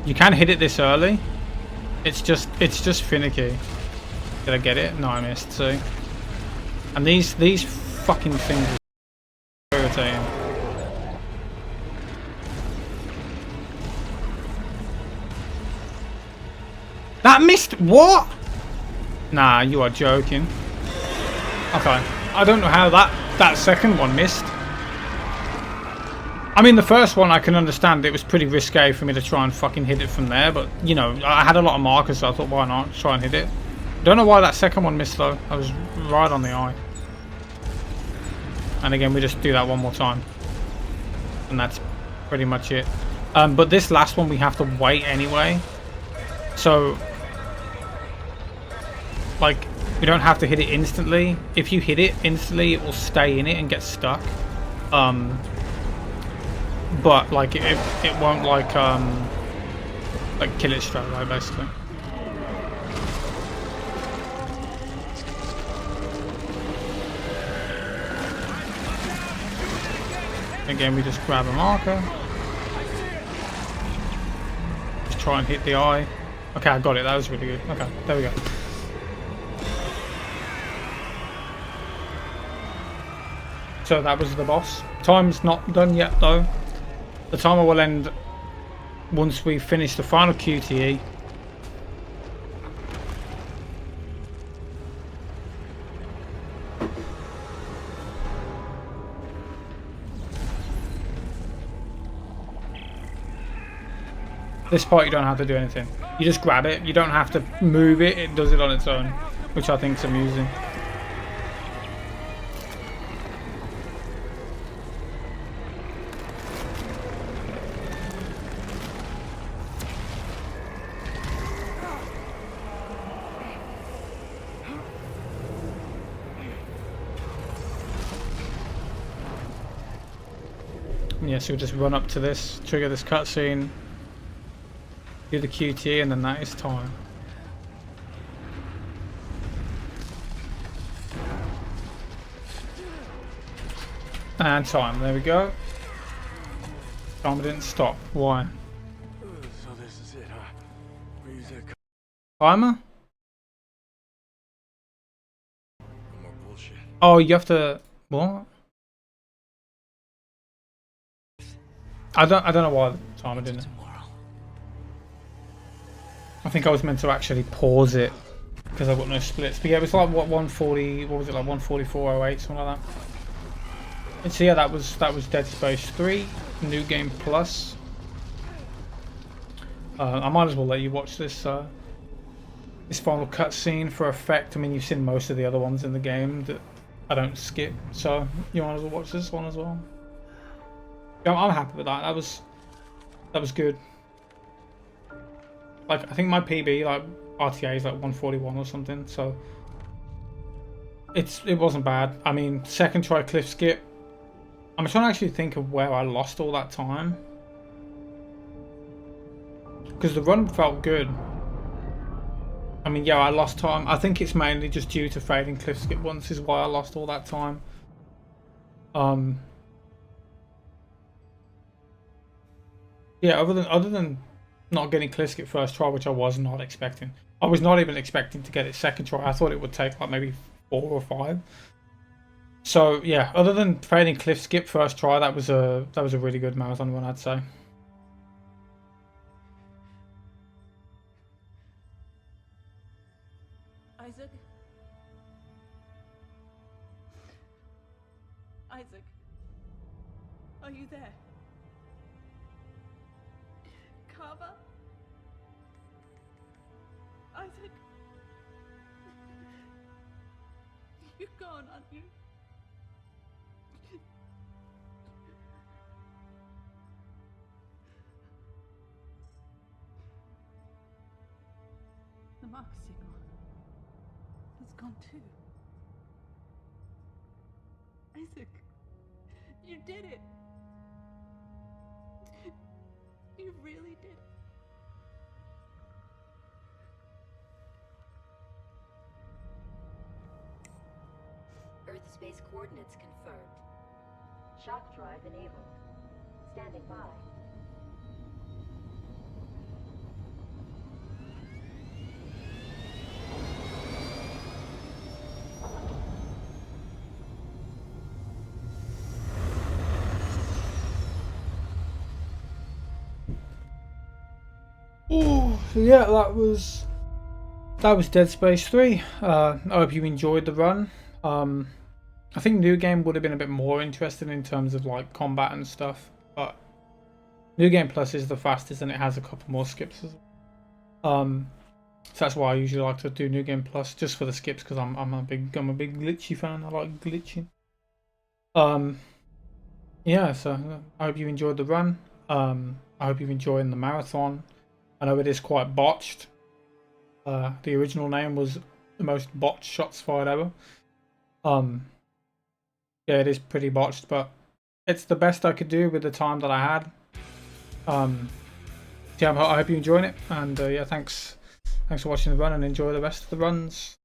You can hit it this early. It's just finicky. Did I get it? No, I missed. See? And these fucking things are irritating. That missed what? Nah, you are joking. Okay, I don't know how that second one missed. I mean, the first one I can understand. It was pretty risque for me to try and fucking hit it from there, but you know, I had a lot of markers, so I thought, why not try and hit it? Don't know why that second one missed though. I was right on the eye. And again, we just do that one more time. and that's pretty much it. But this last one we have to wait anyway, so like we don't have to hit it instantly. If you hit it instantly, it will stay in it and get stuck. But like it won't like kill it straight away, basically. Again, we just grab a marker. Just try and hit the eye. Okay, I got it. That was really good. Okay, there we go. So that was the boss. Time's not done yet, though. The timer will end once we finish the final QTE. This part you don't have to do anything. You just grab it. You don't have to move it. It does it on its own, which I think is amusing. Yeah, so we just run up to this, trigger this cutscene, do the QT, and then that is time. And time, there we go. Time didn't stop. Why? So this is it, huh? We use that Timer? no more bullshit. Oh, you have to... What? I don't know why the timer didn't. I think I was meant to actually pause it because I've got no splits. But yeah, it was like what 140. What was it, like 144.08, something like that. And so yeah, that was Dead Space 3 New Game Plus. I might as well let you watch this this final cutscene for effect. I mean, you've seen most of the other ones in the game that I don't skip, so you might as well watch this one as well. I'm happy with that. That was good. Like, I think my PB, like RTA, is like 141 or something. So it wasn't bad. I mean, second try cliff skip. I'm trying to actually think of where I lost all that time, because the run felt good. I mean, yeah, I lost time. I think it's mainly just due to failing cliff skip once is why I lost all that time. Yeah, other than not getting cliff skip first try, which I was not expecting. I was not even expecting to get it second try. I thought it would take like maybe 4 or 5. So yeah, other than failing cliff skip first try, that was a really good marathon run, I'd say. Isaac? Isaac? Are you there? Carver? Isaac? You're gone, aren't you? The mark signal has gone too. Isaac, you did it. You really did it. Earth space coordinates confirmed. Shock drive enabled. Standing by. Oh yeah, that was Dead Space 3. I hope you enjoyed the run. I think New Game would have been a bit more interesting in terms of like combat and stuff, but New Game Plus is the fastest and it has a couple more skips as well. So that's why I usually like to do New Game Plus, just for the skips, because I'm a big glitchy fan. I like glitching. yeah, so I hope you enjoyed the run. I hope you're enjoying the marathon. I know it is quite botched. The original name was the most botched shots fired ever. Yeah, it is pretty botched, but it's the best I could do with the time that I had. Yeah, I hope you're enjoying it, and yeah, thanks for watching the run, and enjoy the rest of the runs.